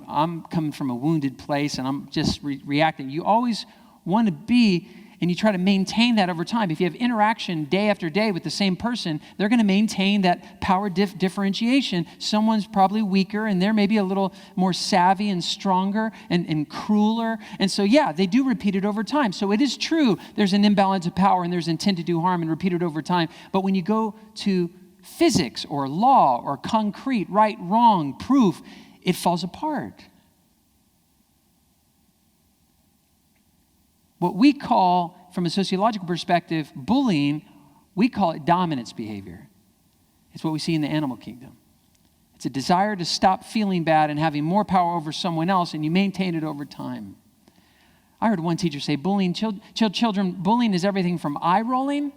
I'm coming from a wounded place and I'm just reacting. You always want to be, and you try to maintain that over time. If you have interaction day after day with the same person, they're going to maintain that power differentiation. Someone's probably weaker and they're maybe a little more savvy and stronger and crueler. And so, yeah, they do repeat it over time. So it is true there's an imbalance of power and there's intent to do harm and repeat it over time. But when you go to physics or law or concrete, right, wrong, proof, it falls apart. What we call, from a sociological perspective, bullying, we call it dominance behavior. It's what we see in the animal kingdom. It's a desire to stop feeling bad and having more power over someone else, and you maintain it over time. I heard one teacher say, bullying children, bullying is everything from eye rolling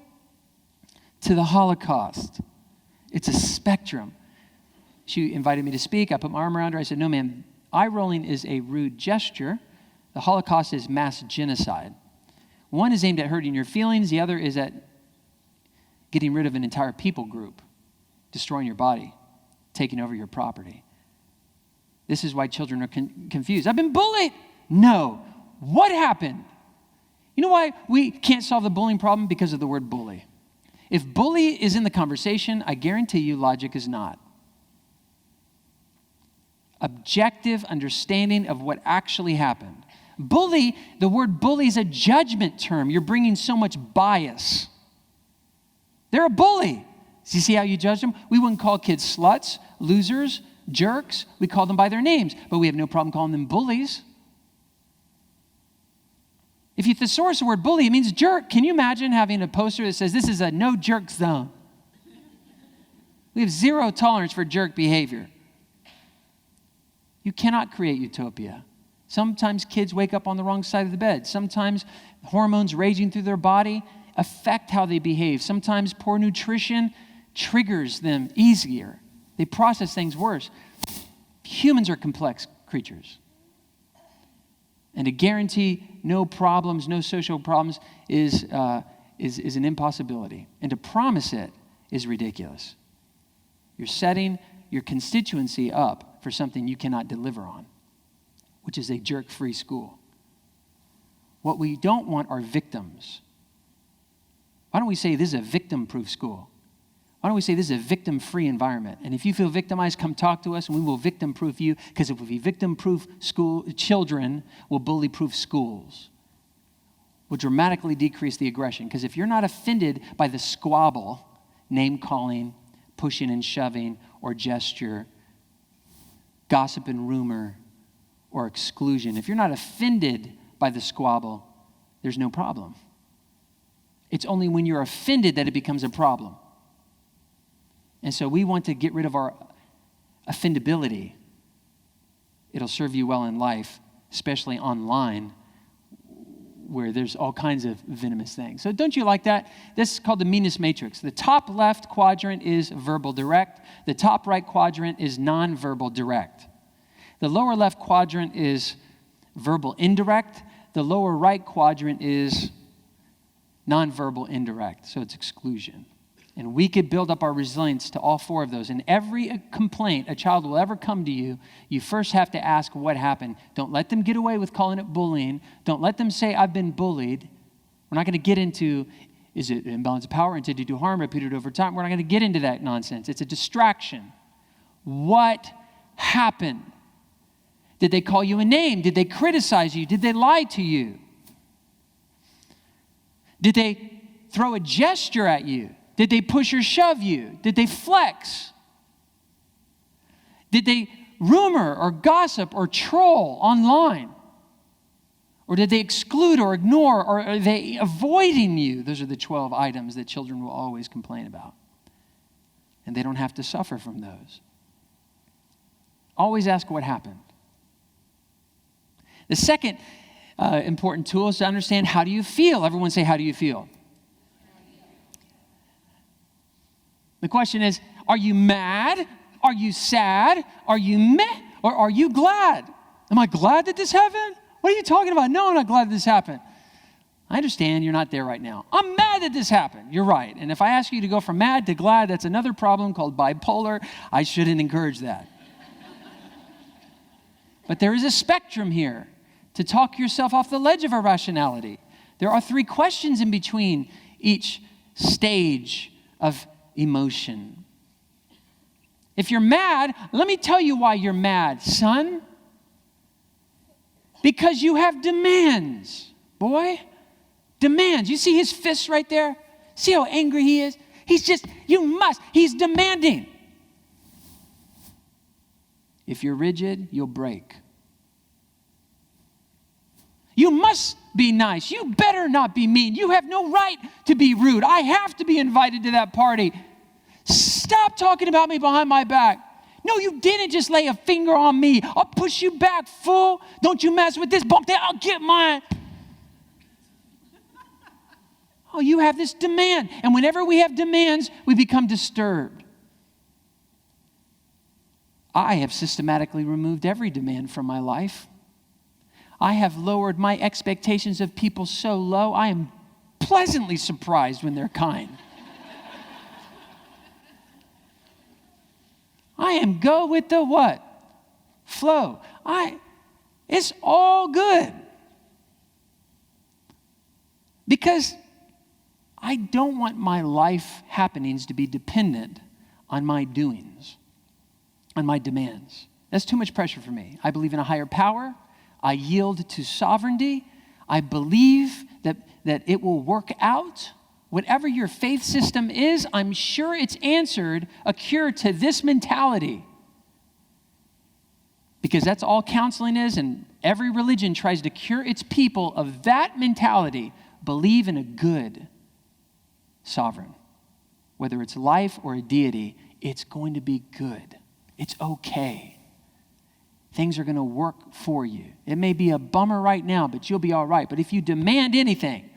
to the Holocaust. It's a spectrum. She invited me to speak. I put my arm around her. I said, no, ma'am, eye rolling is a rude gesture. The Holocaust is mass genocide. One is aimed at hurting your feelings. The other is at getting rid of an entire people group, destroying your body, taking over your property. This is why children are confused. I've been bullied. No. What happened? You know why we can't solve the bullying problem? Because of the word bully. If bully is in the conversation, I guarantee you logic is not. Objective understanding of what actually happened. Bully, the word bully is a judgment term. You're bringing so much bias. They're a bully. So you see how you judge them? We wouldn't call kids sluts, losers, jerks. We call them by their names, but we have no problem calling them bullies. If you thesaurus the word bully, it means jerk. Can you imagine having a poster that says this is a no jerk zone? We have zero tolerance for jerk behavior. You cannot create utopia. Sometimes kids wake up on the wrong side of the bed. Sometimes hormones raging through their body affect how they behave. Sometimes poor nutrition triggers them easier. They process things worse. Humans are complex creatures. And to guarantee no problems, no social problems is an impossibility. And to promise it is ridiculous. You're setting your constituency up for something you cannot deliver on, which is a jerk-free school. What we don't want are victims. Why don't we say this is a victim-proof school? Why don't we say this is a victim-free environment? And if you feel victimized, come talk to us and we will victim-proof you, because if we victim-proof children, we'll bully-proof schools. We'll dramatically decrease the aggression, because if you're not offended by the squabble, name-calling, pushing and shoving, or gesture, gossip and rumor, or exclusion, if you're not offended by the squabble, there's no problem. It's only when you're offended that it becomes a problem. And so we want to get rid of our offendability. It'll serve you well in life, especially online, where there's all kinds of venomous things. So don't you like that? This is called the meanest matrix. The top left quadrant is verbal direct. The top right quadrant is nonverbal direct. The lower left quadrant is verbal indirect. The lower right quadrant is nonverbal indirect. So it's exclusion. And we could build up our resilience to all four of those. And every complaint a child will ever come to you, you first have to ask what happened. Don't let them get away with calling it bullying. Don't let them say, I've been bullied. We're not going to get into, is it imbalance of power, intent to do harm, repeated over time? We're not going to get into that nonsense. It's a distraction. What happened? Did they call you a name? Did they criticize you? Did they lie to you? Did they throw a gesture at you? Did they push or shove you? Did they flex? Did they rumor or gossip or troll online? Or did they exclude or ignore, or are they avoiding you? Those are the 12 items that children will always complain about. And they don't have to suffer from those. Always ask what happened. The second important tool is to understand, how do you feel? Everyone say, how do you feel? The question is, are you mad? Are you sad? Are you meh? Or are you glad? Am I glad that this happened? What are you talking about? No, I'm not glad this happened. I understand you're not there right now. I'm mad that this happened. You're right. And if I ask you to go from mad to glad, that's another problem called bipolar. I shouldn't encourage that. But there is a spectrum here to talk yourself off the ledge of irrationality. There are 3 questions in between each stage of emotion. If you're mad, let me tell you why you're mad, son. Because you have demands, boy. Demands. You see his fists right there? See how angry he is? He's demanding. If you're rigid, you'll break. You must be nice. You better not be mean. You have no right to be rude. I have to be invited to that party. Stop talking about me behind my back. No, you didn't just lay a finger on me. I'll push you back, fool. Don't you mess with this bump there. I'll get mine. Oh, you have this demand. And whenever we have demands, we become disturbed. I have systematically removed every demand from my life. I have lowered my expectations of people so low, I am pleasantly surprised when they're kind. I am go with the what? Flow. It's all good. Because I don't want my life happenings to be dependent on my doings, on my demands. That's too much pressure for me. I believe in a higher power. I yield to sovereignty. I believe that it will work out. Whatever your faith system is, I'm sure it's answered a cure to this mentality. Because that's all counseling is, and every religion tries to cure its people of that mentality. Believe in a good sovereign. Whether it's life or a deity, it's going to be good. It's okay. Things are going to work for you. It may be a bummer right now, but you'll be all right. But if you demand anything,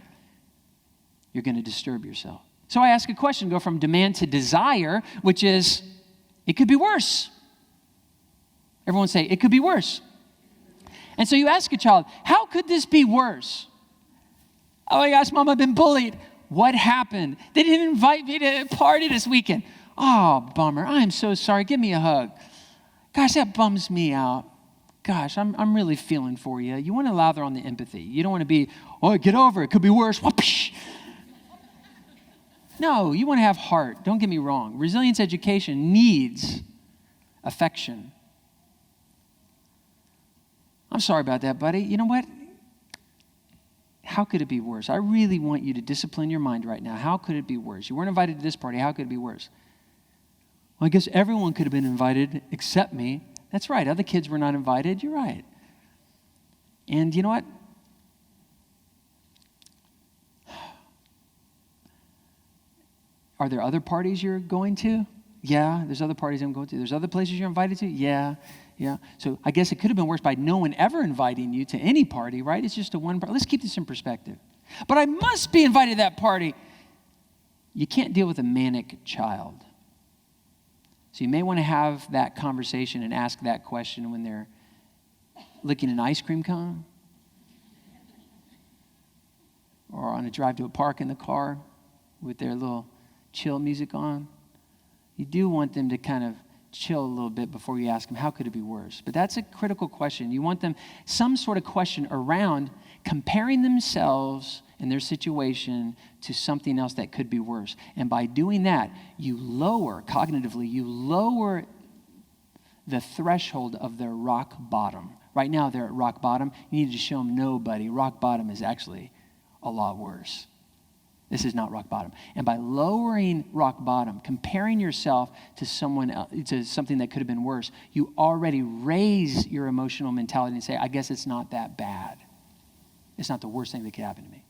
you're going to disturb yourself. So I ask a question, go from demand to desire, which is, it could be worse. Everyone say, it could be worse. And so you ask a child, how could this be worse? Oh my gosh, Mom, I've been bullied. What happened? They didn't invite me to a party this weekend. Oh, bummer. I'm so sorry. Give me a hug. Gosh, that bums me out. Gosh, I'm really feeling for you. You want to lather on the empathy. You don't want to be, oh, get over it. Could be worse. Whoopsh. No, you want to have heart. Don't get me wrong. Resilience education needs affection. I'm sorry about that, buddy. You know what? How could it be worse? I really want you to discipline your mind right now. How could it be worse? You weren't invited to this party. How could it be worse? Well, I guess everyone could have been invited except me. That's right. Other kids were not invited. You're right. And you know what? Are there other parties you're going to? Yeah, there's other parties I'm going to. There's other places you're invited to? Yeah. So I guess it could have been worse by no one ever inviting you to any party, right? It's just a one party. Let's keep this in perspective. But I must be invited to that party. You can't deal with a manic child. So you may want to have that conversation and ask that question when they're licking an ice cream cone or on a drive to a park in the car with their little chill music on. You do want them to kind of chill a little bit before you ask them, how could it be worse? But that's a critical question. You want them, some sort of question around comparing themselves and their situation to something else that could be worse. And by doing that, you lower, cognitively, you lower the threshold of their rock bottom. Right now, they're at rock bottom. You need to show them, no, buddy, rock bottom is actually a lot worse. This is not rock bottom. And by lowering rock bottom, comparing yourself to someone else, to something that could have been worse, you already raise your emotional mentality and say, I guess it's not that bad. It's not the worst thing that could happen to me.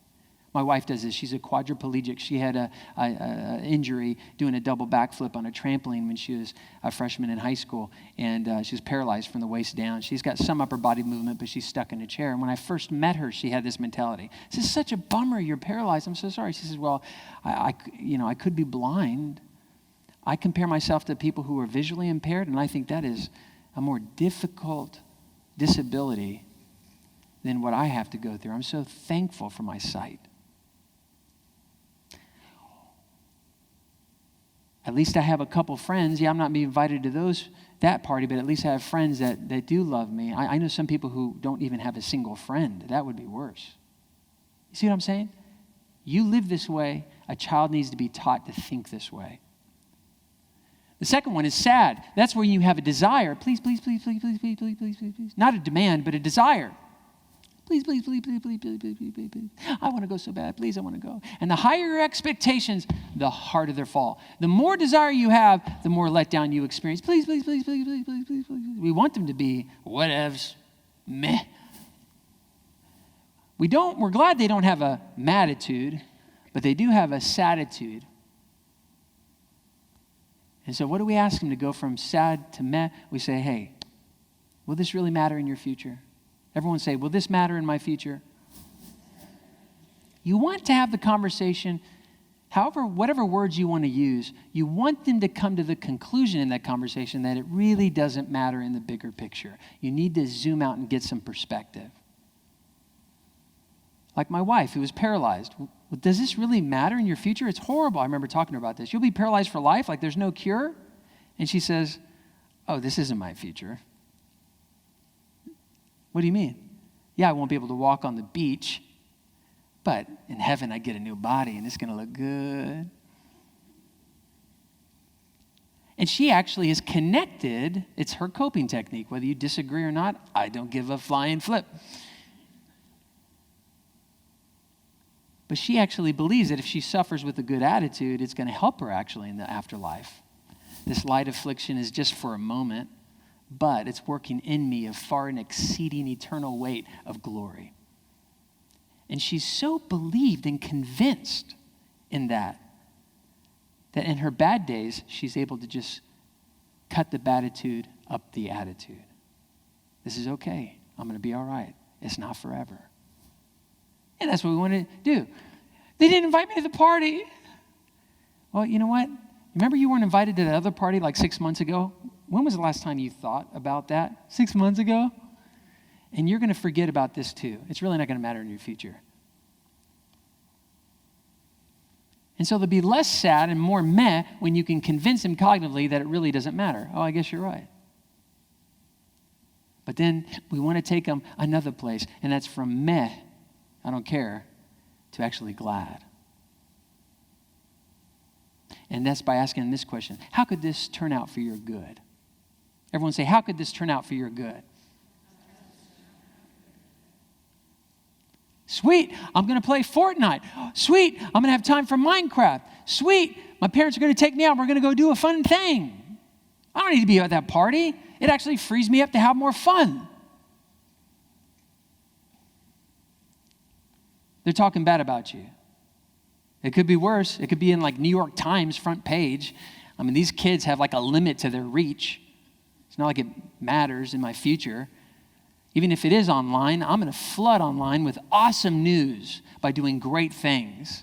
My wife does this. She's a quadriplegic. She had a injury doing a double backflip on a trampoline when she was a freshman in high school, and she was paralyzed from the waist down. She's got some upper body movement, but she's stuck in a chair. And when I first met her, she had this mentality. This is such a bummer. You're paralyzed. I'm so sorry. She says, well, I could be blind. I compare myself to people who are visually impaired, and I think that is a more difficult disability than what I have to go through. I'm so thankful for my sight. At least I have a couple friends. Yeah, I'm not being invited to that party, but at least I have friends that do love me. I know some people who don't even have a single friend. That would be worse. You see what I'm saying? You live this way. A child needs to be taught to think this way. The second one is sad. That's where you have a desire. Please, please, please, please, please, please, please, please, please, please. Not a demand, but a desire. Please, please, please, please, please, please, please, please, please, please. I want to go so bad. Please, I want to go. And the higher your expectations, the harder their fall. The more desire you have, the more letdown you experience. Please, please, please, please, please, please, please, please. We want them to be whatevs, meh. We're glad they don't have a matitude, but they do have a saditude. And so what do we ask them to go from sad to meh? We say, hey, will this really matter in your future? Everyone say, will this matter in my future? You want to have the conversation, whatever words you want to use, you want them to come to the conclusion in that conversation that it really doesn't matter in the bigger picture. You need to zoom out and get some perspective. Like my wife, who was paralyzed. Does this really matter in your future? It's horrible. I remember talking to her about this. You'll be paralyzed for life, like there's no cure? And she says, oh, this isn't my future. What do you mean? Yeah, I won't be able to walk on the beach, but in heaven I get a new body and it's going to look good. And she actually is connected. It's her coping technique. Whether you disagree or not, I don't give a flying flip. But she actually believes that if she suffers with a good attitude, it's going to help her actually in the afterlife. This light affliction is just for a moment, but it's working in me of far and exceeding eternal weight of glory. And she's so believed and convinced in that in her bad days, she's able to just cut the baditude up the attitude. This is okay. I'm going to be all right. It's not forever. And that's what we want to do. They didn't invite me to the party. Well, you know what? Remember you weren't invited to the other party like 6 months ago? When was the last time you thought about that? 6 months ago? And you're going to forget about this too. It's really not going to matter in your future. And so they'll be less sad and more meh when you can convince them cognitively that it really doesn't matter. Oh, I guess you're right. But then we want to take them another place, and that's from meh, I don't care, to actually glad. And that's by asking this question: how could this turn out for your good? Everyone say, how could this turn out for your good? Sweet, I'm going to play Fortnite. Sweet, I'm going to have time for Minecraft. Sweet, my parents are going to take me out. We're going to go do a fun thing. I don't need to be at that party. It actually frees me up to have more fun. They're talking bad about you. It could be worse. It could be in like New York Times front page. I mean, these kids have like a limit to their reach. It's not like it matters in my future. Even if it is online, I'm going to flood online with awesome news by doing great things.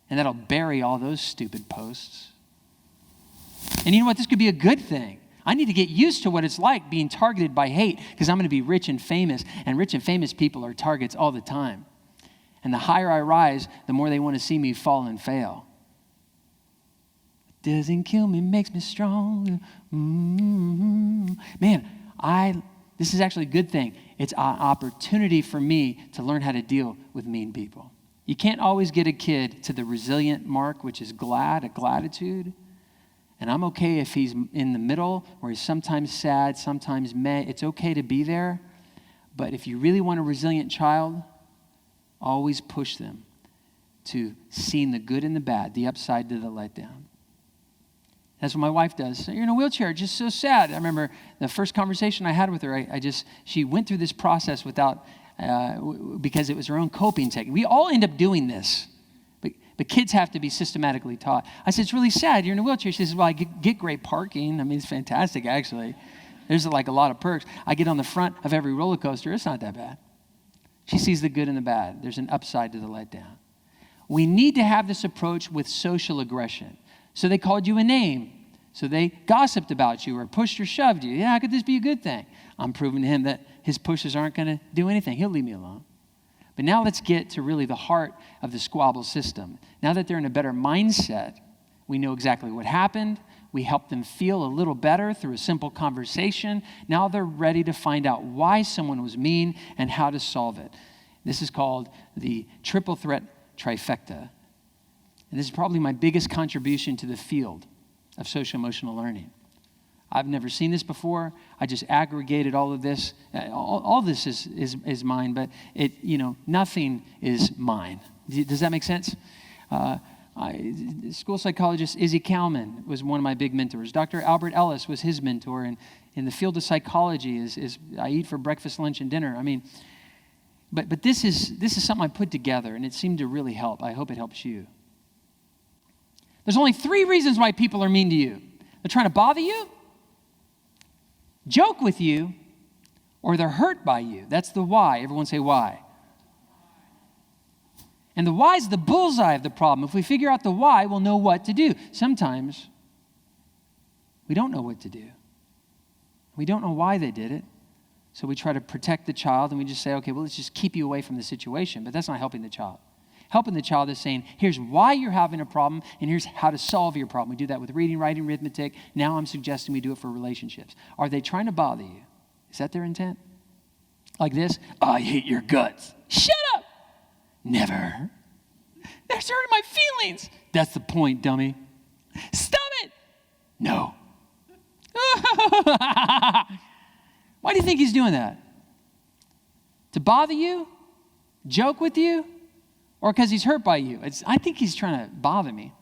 And that'll bury all those stupid posts. And you know what? This could be a good thing. I need to get used to what it's like being targeted by hate, because I'm going to be rich and famous. And rich and famous people are targets all the time. And the higher I rise, the more they want to see me fall and fail. Doesn't kill me, makes me strong. Man, this is actually a good thing. It's an opportunity for me to learn how to deal with mean people. You can't always get a kid to the resilient mark, which is a gratitude. And I'm okay if he's in the middle, where he's sometimes sad, sometimes meh. It's okay to be there. But if you really want a resilient child, always push them to seeing the good and the bad, the upside to the letdown. That's what my wife does. You're in a wheelchair, just so sad. I remember the first conversation I had with her, she went through this process because it was her own coping technique. We all end up doing this, but kids have to be systematically taught. I said, it's really sad. You're in a wheelchair. She says, well, I get great parking. I mean, it's fantastic, actually. There's like a lot of perks. I get on the front of every roller coaster. It's not that bad. She sees the good and the bad. There's an upside to the letdown. We need to have this approach with social aggression. So they called you a name. So they gossiped about you or pushed or shoved you. Yeah, how could this be a good thing? I'm proving to him that his pushes aren't going to do anything. He'll leave me alone. But now let's get to really the heart of the squabble system. Now that they're in a better mindset, We know exactly what happened. We help them feel a little better through a simple conversation. Now they're ready to find out why someone was mean and how to solve it. This is called the triple threat trifecta. And this is probably my biggest contribution to the field of social emotional learning. I've never seen this before. I just aggregated all of this. All this is mine, but nothing is mine. Does that make sense? School psychologist Izzy Kalman was one of my big mentors. Dr. Albert Ellis was his mentor, and in the field of psychology is I eat for breakfast, lunch, and dinner. I mean, but this is something I put together, and it seemed to really help. I hope it helps you. There's only 3 reasons why people are mean to you. They're trying to bother you, joke with you, or they're hurt by you. That's the why. Everyone say why. And the why is the bullseye of the problem. If we figure out the why, we'll know what to do. Sometimes we don't know what to do. We don't know why they did it. So we try to protect the child and we just say, okay, well, let's just keep you away from the situation. But that's not helping the child. Helping the child is saying, here's why you're having a problem and here's how to solve your problem. We do that with reading, writing, arithmetic. Now I'm suggesting we do it for relationships. Are they trying to bother you? Is that their intent? Like this? I hate your guts. Shut up. Never. That's hurting my feelings. That's the point, dummy. Stop it. No. Why do you think he's doing that? To bother you? Joke with you? Or because he's hurt by you? I think he's trying to bother me.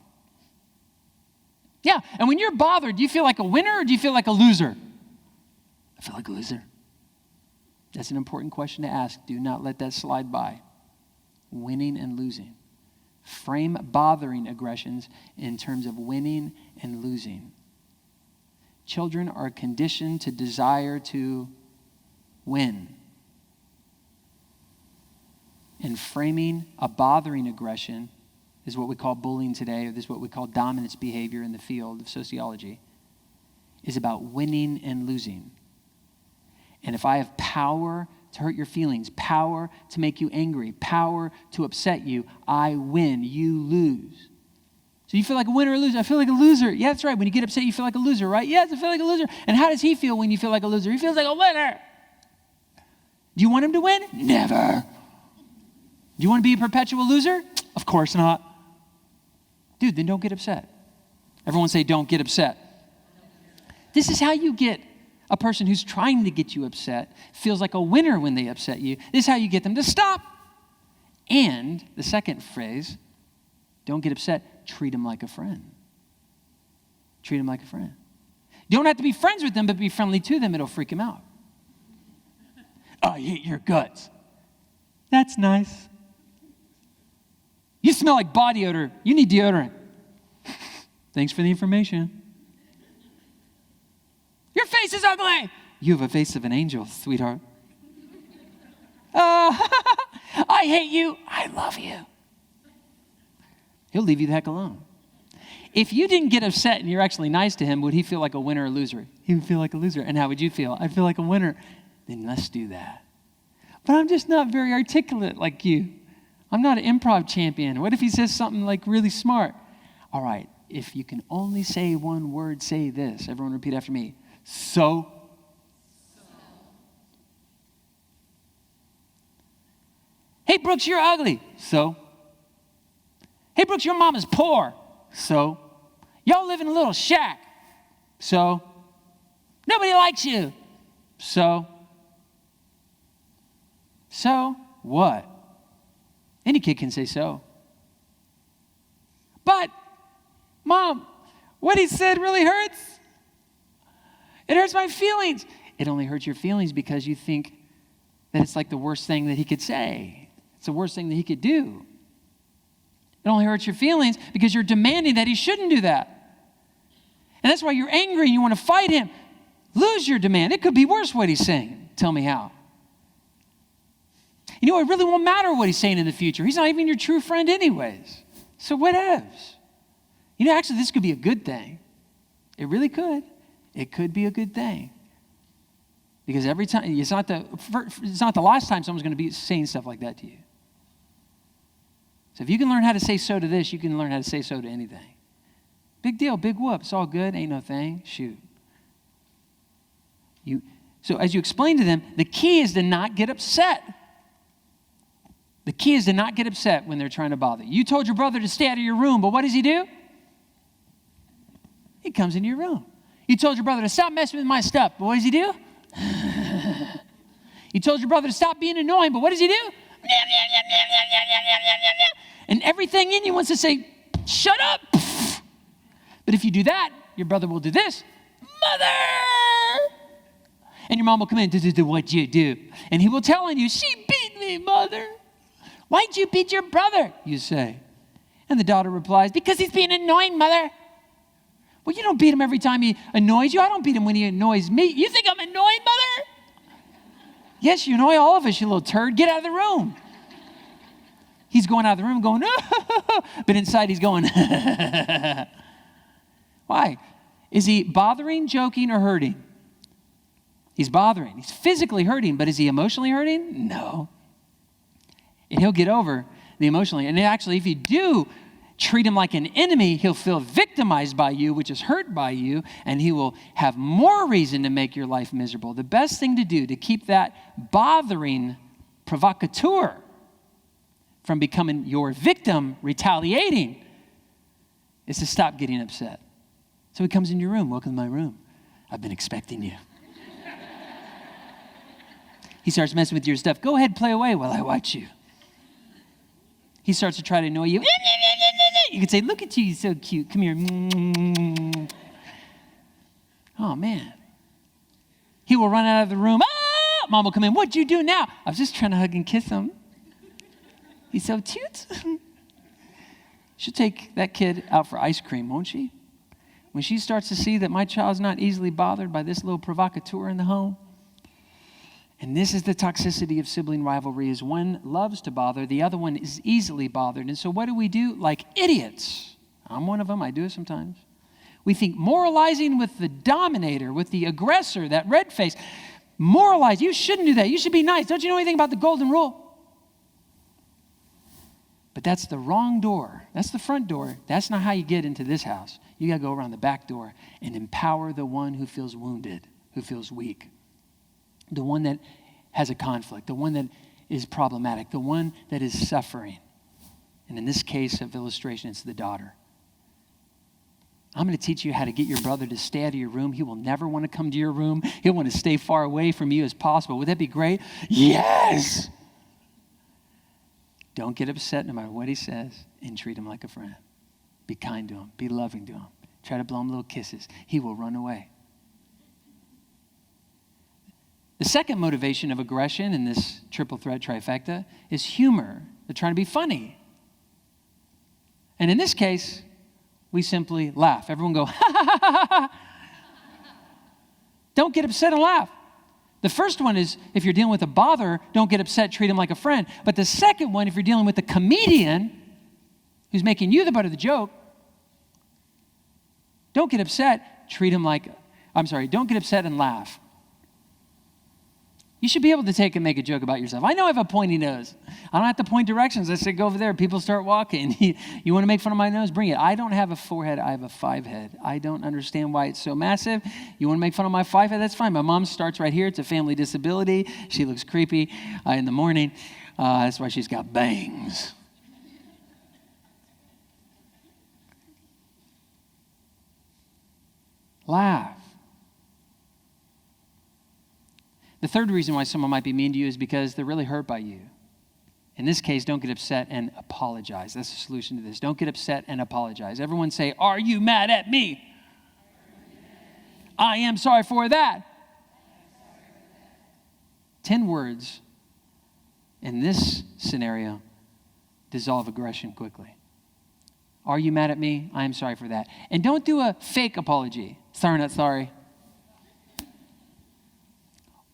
Yeah, and when you're bothered, do you feel like a winner or do you feel like a loser? I feel like a loser. That's an important question to ask. Do not let that slide by. Winning and losing. Frame bothering aggressions in terms of winning and losing. Children are conditioned to desire to win. And framing a bothering aggression is what we call bullying today, or this is what we call dominance behavior in the field of sociology, is about winning and losing. And if I have power to hurt your feelings, power to make you angry, power to upset you, I win, you lose. So you feel like a winner or a loser? I feel like a loser. Yeah, that's right. When you get upset, you feel like a loser, right? Yes, I feel like a loser. And how does he feel when you feel like a loser? He feels like a winner. Do you want him to win? Never. Do you want to be a perpetual loser? Of course not. Dude, then don't get upset. Everyone say, don't get upset. This is how you get a person who's trying to get you upset, feels like a winner when they upset you. This is how you get them to stop. And the second phrase, don't get upset, treat them like a friend. Treat them like a friend. You don't have to be friends with them, but be friendly to them. It'll freak them out. I hate your guts. That's nice. You smell like body odor. You need deodorant. Thanks for the information. Your face is ugly. You have a face of an angel, sweetheart. I hate you. I love you. He'll leave you the heck alone. If you didn't get upset and you're actually nice to him, would he feel like a winner or a loser? He would feel like a loser. And how would you feel? I'd feel like a winner. Then let's do that. But I'm just not very articulate like you. I'm not an improv champion. What if he says something like really smart? All right, if you can only say one word, say this. Everyone repeat after me. So. Hey, Brooks, you're ugly. So. Hey, Brooks, your mom is poor. So. Y'all live in a little shack. So. Nobody likes you. So. So what? Any kid can say so. But, Mom, what he said really hurts. It hurts my feelings. It only hurts your feelings because you think that it's like the worst thing that he could say. It's the worst thing that he could do. It only hurts your feelings because you're demanding that he shouldn't do that. And that's why you're angry and you want to fight him. Lose your demand. It could be worse what he's saying. Tell me how. You know, it really won't matter what he's saying in the future. He's not even your true friend anyways. So whatevs. You know, actually, this could be a good thing. It really could. It could be a good thing. Because every time, it's not the last time someone's going to be saying stuff like that to you. So if you can learn how to say so to this, you can learn how to say so to anything. Big deal, big whoop. It's all good, ain't no thing. Shoot. So as you explain to them, the key is to not get upset. The key is to not get upset when they're trying to bother you. You told your brother to stay out of your room, but what does he do? He comes into your room. You told your brother to stop messing with my stuff, but what does he do? You told your brother to stop being annoying, but what does he do? And everything in you wants to say, shut up. But if you do that, your brother will do this. Mother! And your mom will come in, do what you do. And he will tell on you, she beat me, mother. Why'd you beat your brother? You say. And the daughter replies, because he's being annoying, mother. Well, you don't beat him every time he annoys you. I don't beat him when he annoys me. You think I'm annoying, mother? Yes, you annoy all of us, you little turd. Get out of the room. He's going out of the room going, but inside he's going, Why? Is he bothering, joking, or hurting? He's bothering. He's physically hurting, but is he emotionally hurting? No. And he'll get over the emotionally. And actually, if you do treat him like an enemy, he'll feel victimized by you, which is hurt by you, and he will have more reason to make your life miserable. The best thing to do to keep that bothering provocateur from becoming your victim, retaliating, is to stop getting upset. So he comes in your room. Welcome to my room. I've been expecting you. He starts messing with your stuff. Go ahead, play away while I watch you. He starts to try to annoy you. You can say, look at you, you're so cute. Come here. Oh, man. He will run out of the room. Ah! Mom will come in. What'd you do now? I was just trying to hug and kiss him. He's so cute. She'll take that kid out for ice cream, won't she? When she starts to see that my child's not easily bothered by this little provocateur in the home. And this is the toxicity of sibling rivalry, is one loves to bother, the other one is easily bothered. And so what do? Like idiots. I'm one of them, I do it sometimes. We think moralizing with the dominator, with the aggressor, that red face, moralize, you shouldn't do that, you should be nice. Don't you know anything about the golden rule? But that's the wrong door. That's the front door. That's not how you get into this house. You got to go around the back door and empower the one who feels wounded, who feels weak. The one that has a conflict, the one that is problematic, the one that is suffering. And in this case of illustration, it's the daughter. I'm going to teach you how to get your brother to stay out of your room. He will never want to come to your room. He'll want to stay far away from you as possible. Would that be great? Yes! Don't get upset no matter what he says, and treat him like a friend. Be kind to him. Be loving to him. Try to blow him little kisses. He will run away. The second motivation of aggression in this triple threat trifecta is humor. They're trying to be funny. And in this case, we simply laugh. Everyone go, ha, ha, ha, ha, ha. Don't get upset and laugh. The first one is, if you're dealing with a bother, don't get upset, treat him like a friend. But the second one, if you're dealing with a comedian who's making you the butt of the joke, don't get upset, don't get upset and laugh. You should be able to take and make a joke about yourself. I know I have a pointy nose. I don't have to point directions. I say, go over there. People start walking. You want to make fun of my nose? Bring it. I don't have a 4-head. I have a 5-head. I don't understand why it's so massive. You want to make fun of my 5-head? That's fine. My mom starts right here. It's a family disability. She looks creepy in the morning. That's why she's got bangs. Laugh. The third reason why someone might be mean to you is because they're really hurt by you. In this case, don't get upset and apologize. That's the solution to this. Don't get upset and apologize. Everyone say, are you mad at me? I am sorry for that. 10 words in this scenario dissolve aggression quickly. Are you mad at me? I am sorry for that. And don't do a fake apology. Sorry, not sorry.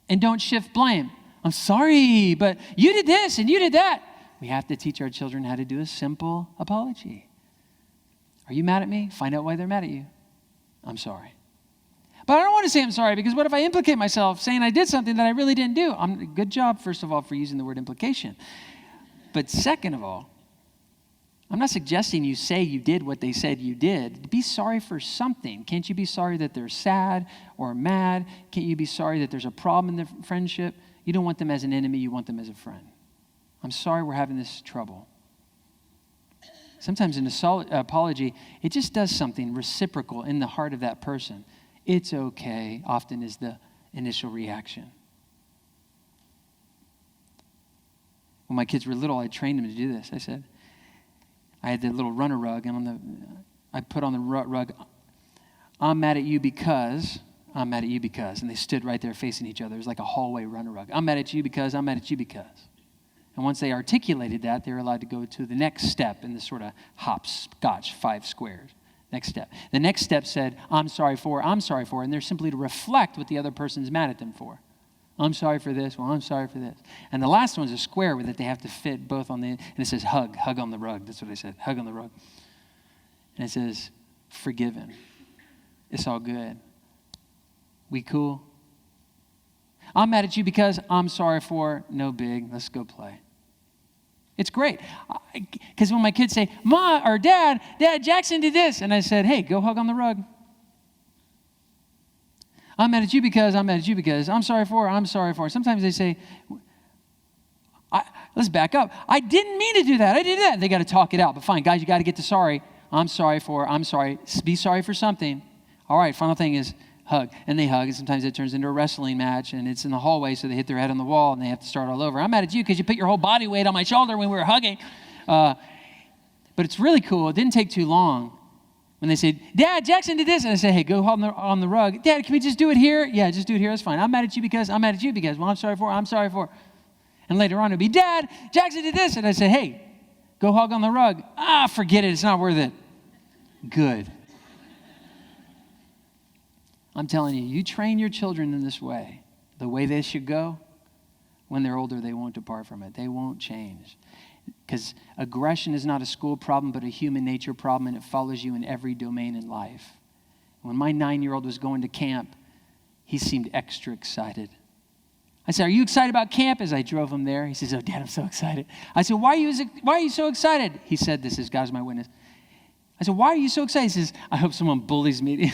And don't shift blame. I'm sorry, but you did this and you did that. We have to teach our children how to do a simple apology. Are you mad at me? Find out why they're mad at you. I'm sorry. But I don't want to say I'm sorry, because what if I implicate myself saying I did something that I really didn't do? Good job, first of all, for using the word implication. But second of all, I'm not suggesting you say you did what they said you did. Be sorry for something. Can't you be sorry that they're sad or mad? Can't you be sorry that there's a problem in the friendship? You don't want them as an enemy. You want them as a friend. I'm sorry we're having this trouble. Sometimes an apology, it just does something reciprocal in the heart of that person. It's okay, often is the initial reaction. When my kids were little, I trained them to do this. I had the little runner rug, and I put on the rug, I'm mad at you because, and they stood right there facing each other. It was like a hallway runner rug. I'm mad at you because. And once they articulated that, they were allowed to go to the next step in this sort of hopscotch 5 squares. Next step. The next step said, I'm sorry for, and they're simply to reflect what the other person's mad at them for. I'm sorry for this. Well, I'm sorry for this. And the last one's a square that they have to fit both on and it says hug on the rug. That's what I said, hug on the rug. And it says, forgiven. It's all good. We cool? I'm mad at you because. I'm sorry for. No big. Let's go play. It's great. Because when my kids say, Ma or Dad, Jackson did this. And I said, hey, go hug on the rug. I'm mad at you because. I'm sorry for. Sometimes they say, let's back up. I didn't mean to do that. I did that. They got to talk it out. But fine, guys, you got to get to sorry. I'm sorry. Be sorry for something. All right, final thing is hug. And they hug, and sometimes it turns into a wrestling match, and it's in the hallway, so they hit their head on the wall, and they have to start all over. I'm mad at you because you put your whole body weight on my shoulder when we were hugging. But it's really cool. It didn't take too long. When they say, Dad, Jackson did this. And I say, hey, go on the rug. Dad, can we just do it here? Yeah, just do it here. That's fine. I'm mad at you because. Well, I'm sorry for. And later on, it'll be, Dad, Jackson did this. And I say, hey, go hug on the rug. Forget it. It's not worth it. Good. I'm telling you, you train your children in this way, the way they should go. When they're older, they won't depart from it. They won't change. Because aggression is not a school problem, but a human nature problem, and it follows you in every domain in life. When my 9-year-old was going to camp, he seemed extra excited. I said, are you excited about camp? As I drove him there, he says, oh, Dad, I'm so excited. I said, why are you so excited? He said, this is God's my witness. I said, why are you so excited? He says, I hope someone bullies me.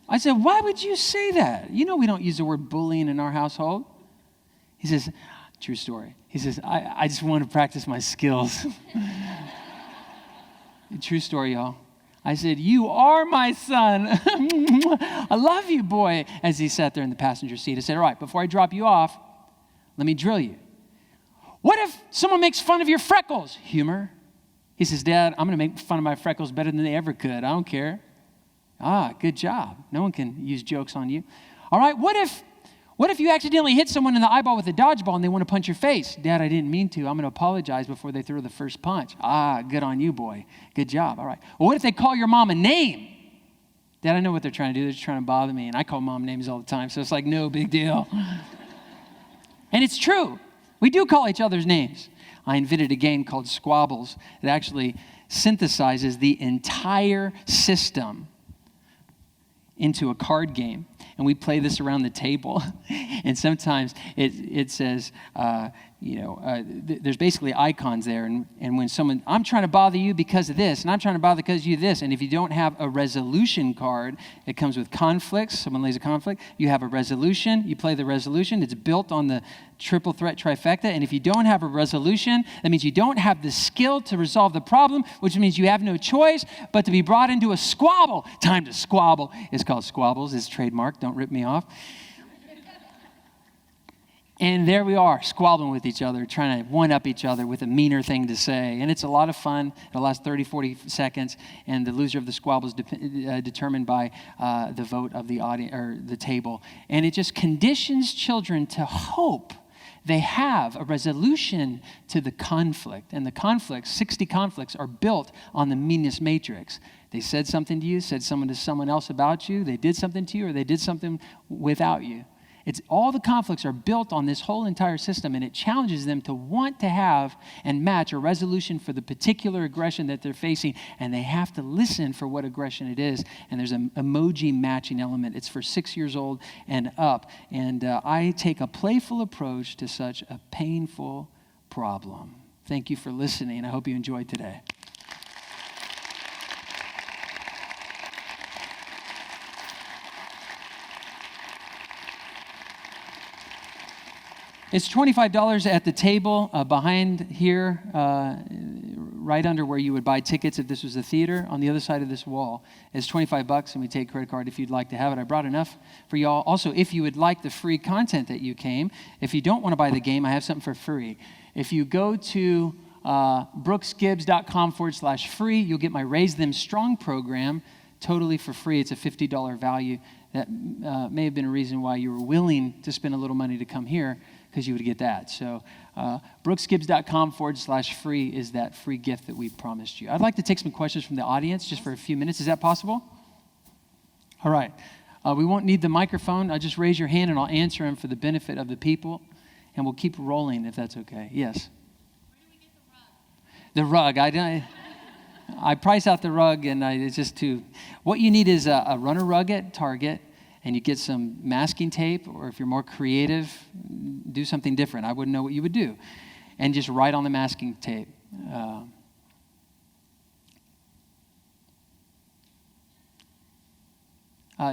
I said, why would you say that? You know we don't use the word bullying in our household. He says, true story. He says, I just want to practice my skills. True story, y'all. I said, you are my son. I love you, boy. As he sat there in the passenger seat, I said, all right, before I drop you off, let me drill you. What if someone makes fun of your freckles? Humor. He says, Dad, I'm going to make fun of my freckles better than they ever could. I don't care. Good job. No one can use jokes on you. All right, what if you accidentally hit someone in the eyeball with a dodgeball and they want to punch your face? Dad, I didn't mean to. I'm going to apologize before they throw the first punch. Good on you, boy. Good job. All right. Well, what if they call your mom a name? Dad, I know what they're trying to do. They're just trying to bother me. And I call mom names all the time, so it's like no big deal. And it's true. We do call each other's names. I invented a game called Squabbles that actually synthesizes the entire system into a card game. And we play this around the table. And sometimes it says, there's basically icons there. And when someone, I'm trying to bother you because of this, and I'm trying to bother because of you this. And if you don't have a resolution card, it comes with conflicts. Someone lays a conflict. You have a resolution. You play the resolution. It's built on the triple threat trifecta. And if you don't have a resolution, that means you don't have the skill to resolve the problem, which means you have no choice but to be brought into a squabble. Time to squabble. It's called Squabbles. It's trademarked. Don't rip me off. And there we are, squabbling with each other, trying to one-up each other with a meaner thing to say. And it's a lot of fun. It'll last 30, 40 seconds. And the loser of the squabble is determined by the vote of the audience or the table. And it just conditions children to hope they have a resolution to the conflict. And the conflicts, 60 conflicts, are built on the meanest matrix. They said something to you, said something to someone else about you, they did something to you, or they did something without you. It's all the conflicts are built on this whole entire system, and it challenges them to want to have and match a resolution for the particular aggression that they're facing, and they have to listen for what aggression it is. And there's an emoji matching element. It's for 6 years old and up, and I take a playful approach to such a painful problem. Thank you for listening. I hope you enjoyed today. It's $25 at the table behind here, right under where you would buy tickets if this was a theater. On the other side of this wall is $25, and we take credit card if you'd like to have it. I brought enough for y'all. Also, if you would like the free content that you came, if you don't want to buy the game, I have something for free. If you go to brooksgibbs.com/free, you'll get my Raise Them Strong program totally for free. It's a $50 value. That may have been a reason why you were willing to spend a little money to come here, because you would get that. So brooksgibbs.com/free is that free gift that we promised you. I'd like to take some questions from the audience just for a few minutes. Is that possible? All right. We won't need the microphone. I'll just raise your hand and I'll answer them for the benefit of the people. And we'll keep rolling if that's okay. Yes? Where do we get the rug? The rug. I price out the rug, and it's just too... What you need is a runner rug at Target, and you get some masking tape, or if you're more creative, do something different. I wouldn't know what you would do. And just write on the masking tape.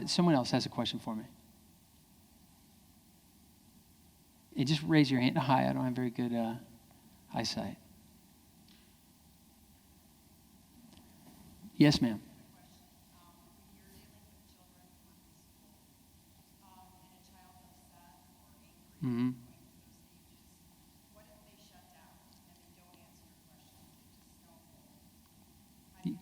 Someone else has a question for me. Just raise your hand. Hi, I don't have very good eyesight. Yes, ma'am. Mm-hmm. What if they shut down and they don't answer your question? How do you do that?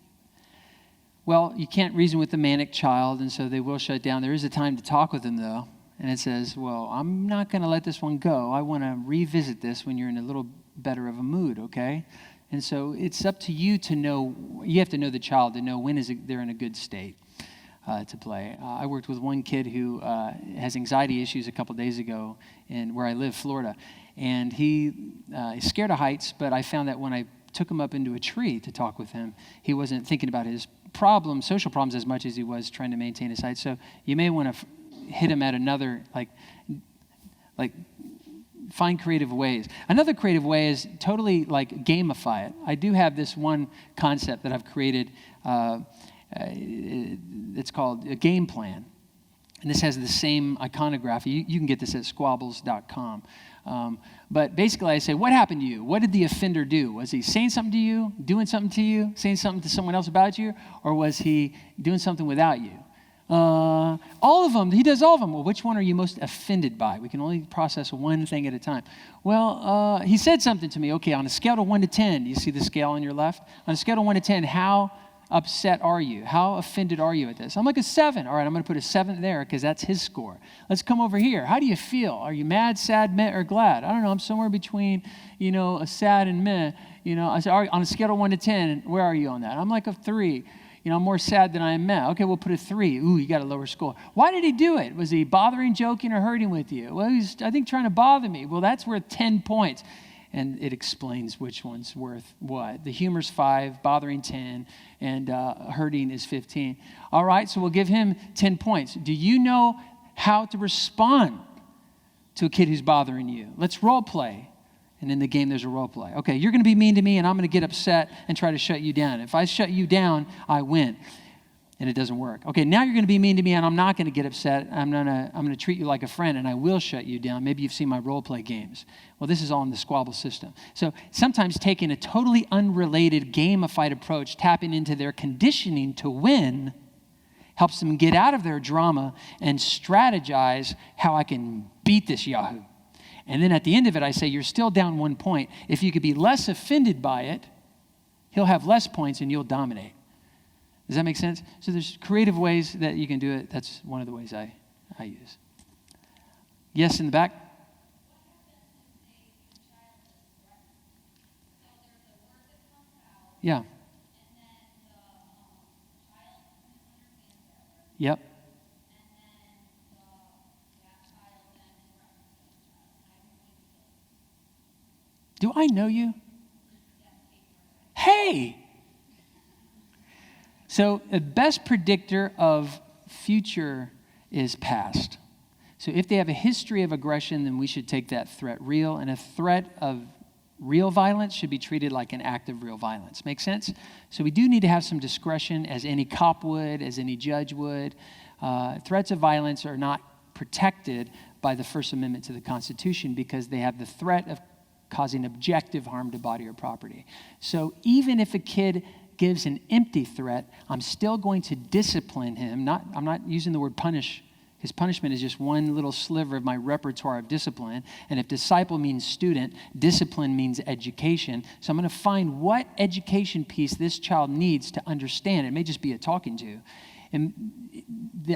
Well, you can't reason with the manic child, and so they will shut down. There is a time to talk with them, though, and it says, well, I'm not going to let this one go. I want to revisit this when you're in a little better of a mood, okay? And so it's up to you to know. You have to know the child to know when they're in a good state to play. I worked with one kid who has anxiety issues a couple days ago in where I live, Florida. And he's scared of heights, but I found that when I took him up into a tree to talk with him, he wasn't thinking about his problems, social problems, as much as he was trying to maintain his height. So you may want to hit him at another, like find creative ways. Another creative way is totally like gamify it. I do have this one concept that I've created. It's called a game plan. And this has the same iconography. You can get this at squabbles.com. But basically I say, what happened to you? What did the offender do? Was he saying something to you, doing something to you, saying something to someone else about you? Or was he doing something without you? All of them. He does all of them. Well, which one are you most offended by? We can only process one thing at a time. Well, he said something to me. Okay, on a scale of 1 to 10, you see the scale on your left? On a scale of 1 to 10, how upset are you? How offended are you at this? I'm like a 7. All right, I'm going to put a 7 there because that's his score. Let's come over here. How do you feel? Are you mad, sad, meh, or glad? I don't know. I'm somewhere between, a sad and meh. I said, all right, on a scale of 1 to 10, where are you on that? I'm like a 3. I'm more sad than I am mad. Okay, we'll put a 3. Ooh, you got a lower score. Why did he do it? Was he bothering, joking, or hurting with you? Well, he's, I think, trying to bother me. Well, that's worth 10 points. And it explains which one's worth what. The humor's 5, bothering 10, and hurting is 15. All right, so we'll give him 10 points. Do you know how to respond to a kid who's bothering you? Let's role play. And in the game, there's a role play. Okay, you're going to be mean to me, and I'm going to get upset and try to shut you down. If I shut you down, I win. And it doesn't work. Okay, now you're going to be mean to me, and I'm not going to get upset. I'm going to treat you like a friend, and I will shut you down. Maybe you've seen my role play games. Well, this is all in the Squabble system. So sometimes taking a totally unrelated gamified approach, tapping into their conditioning to win, helps them get out of their drama and strategize how I can beat this yahoo. And then at the end of it, I say, you're still down 1 point. If you could be less offended by it, he'll have less points and you'll dominate. Does that make sense? So there's creative ways that you can do it. That's one of the ways I use. Yes, in the back? Yeah. Yep. Do I know you? Hey! So the best predictor of future is past. So if they have a history of aggression, then we should take that threat real. And a threat of real violence should be treated like an act of real violence. Make sense? So we do need to have some discretion, as any cop would, as any judge would. Threats of violence are not protected by the First Amendment to the Constitution because they have the threat of causing objective harm to body or property. So even if a kid gives an empty threat, I'm still going to discipline him. I'm not using the word punish. His punishment is just one little sliver of my repertoire of discipline. And if disciple means student, discipline means education. So I'm going to find what education piece this child needs to understand. It may just be a talking to. And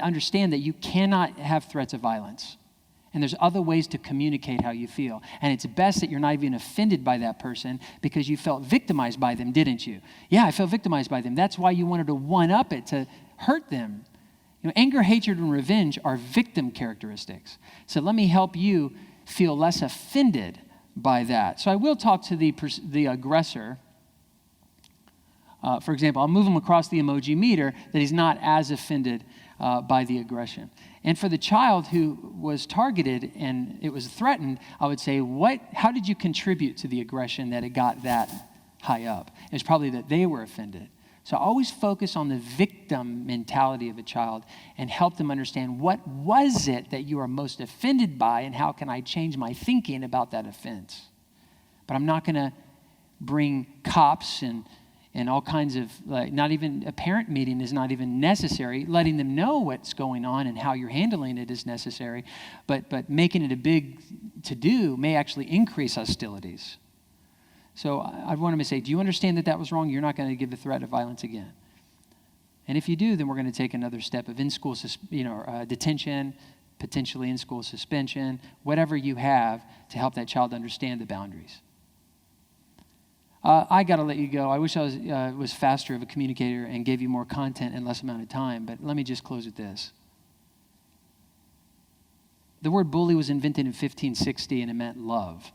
understand that you cannot have threats of violence. And there's other ways to communicate how you feel. And it's best that you're not even offended by that person because you felt victimized by them, didn't you? Yeah, I felt victimized by them. That's why you wanted to one-up it, to hurt them. You know, anger, hatred, and revenge are victim characteristics. So let me help you feel less offended by that. So I will talk to the aggressor. For example, I'll move him across the emoji meter that he's not as offended by the aggression. And for the child who was targeted and it was threatened, I would say, how did you contribute to the aggression that it got that high up? It's probably that they were offended. So I always focus on the victim mentality of a child and help them understand what was it that you are most offended by and how can I change my thinking about that offense. But I'm not going to bring cops and all kinds of, not even a parent meeting is not even necessary. Letting them know what's going on and how you're handling it is necessary. But making it a big to-do may actually increase hostilities. So I want him to say, do you understand that was wrong? You're not going to give the threat of violence again. And if you do, then we're going to take another step of in-school detention, potentially in-school suspension, whatever you have to help that child understand the boundaries. I got to let you go. I wish I was faster of a communicator and gave you more content in less amount of time, but let me just close with this. The word bully was invented in 1560, and it meant love.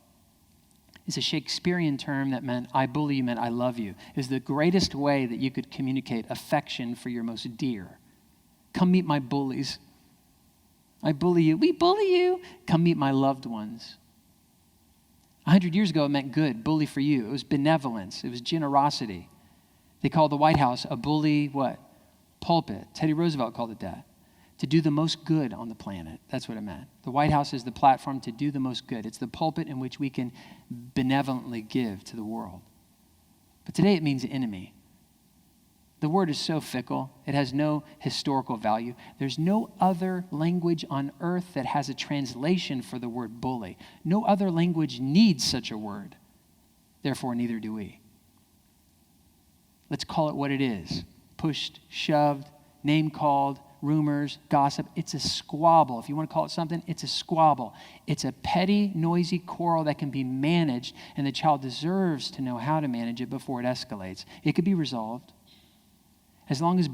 It's a Shakespearean term that meant I bully you meant I love you. It was the greatest way that you could communicate affection for your most dear. Come meet my bullies. I bully you. We bully you. Come meet my loved ones. 100 years ago, it meant good, bully for you. It was benevolence. It was generosity. They called the White House a bully, what? Pulpit. Teddy Roosevelt called it that. To do the most good on the planet. That's what it meant. The White House is the platform to do the most good. It's the pulpit in which we can benevolently give to the world. But today it means enemy. The word is so fickle. It has no historical value. There's no other language on earth that has a translation for the word bully. No other language needs such a word. Therefore, neither do we. Let's call it what it is. Pushed, shoved, name called, rumors, gossip. It's a squabble. If you want to call it something, it's a squabble. It's a petty, noisy quarrel that can be managed, and the child deserves to know how to manage it before it escalates. It could be resolved. As long as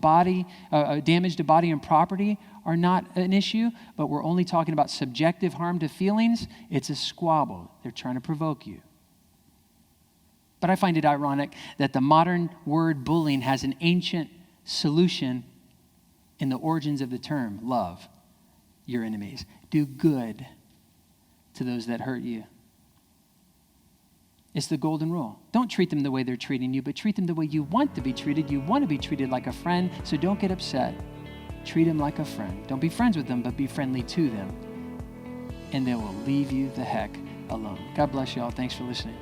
damage to body and property are not an issue, but we're only talking about subjective harm to feelings, it's a squabble. They're trying to provoke you. But I find it ironic that the modern word bullying has an ancient solution in the origins of the term, love your enemies. Do good to those that hurt you. It's the golden rule. Don't treat them the way they're treating you, but treat them the way you want to be treated. You want to be treated like a friend, so don't get upset. Treat them like a friend. Don't be friends with them, but be friendly to them. And they will leave you the heck alone. God bless you all. Thanks for listening.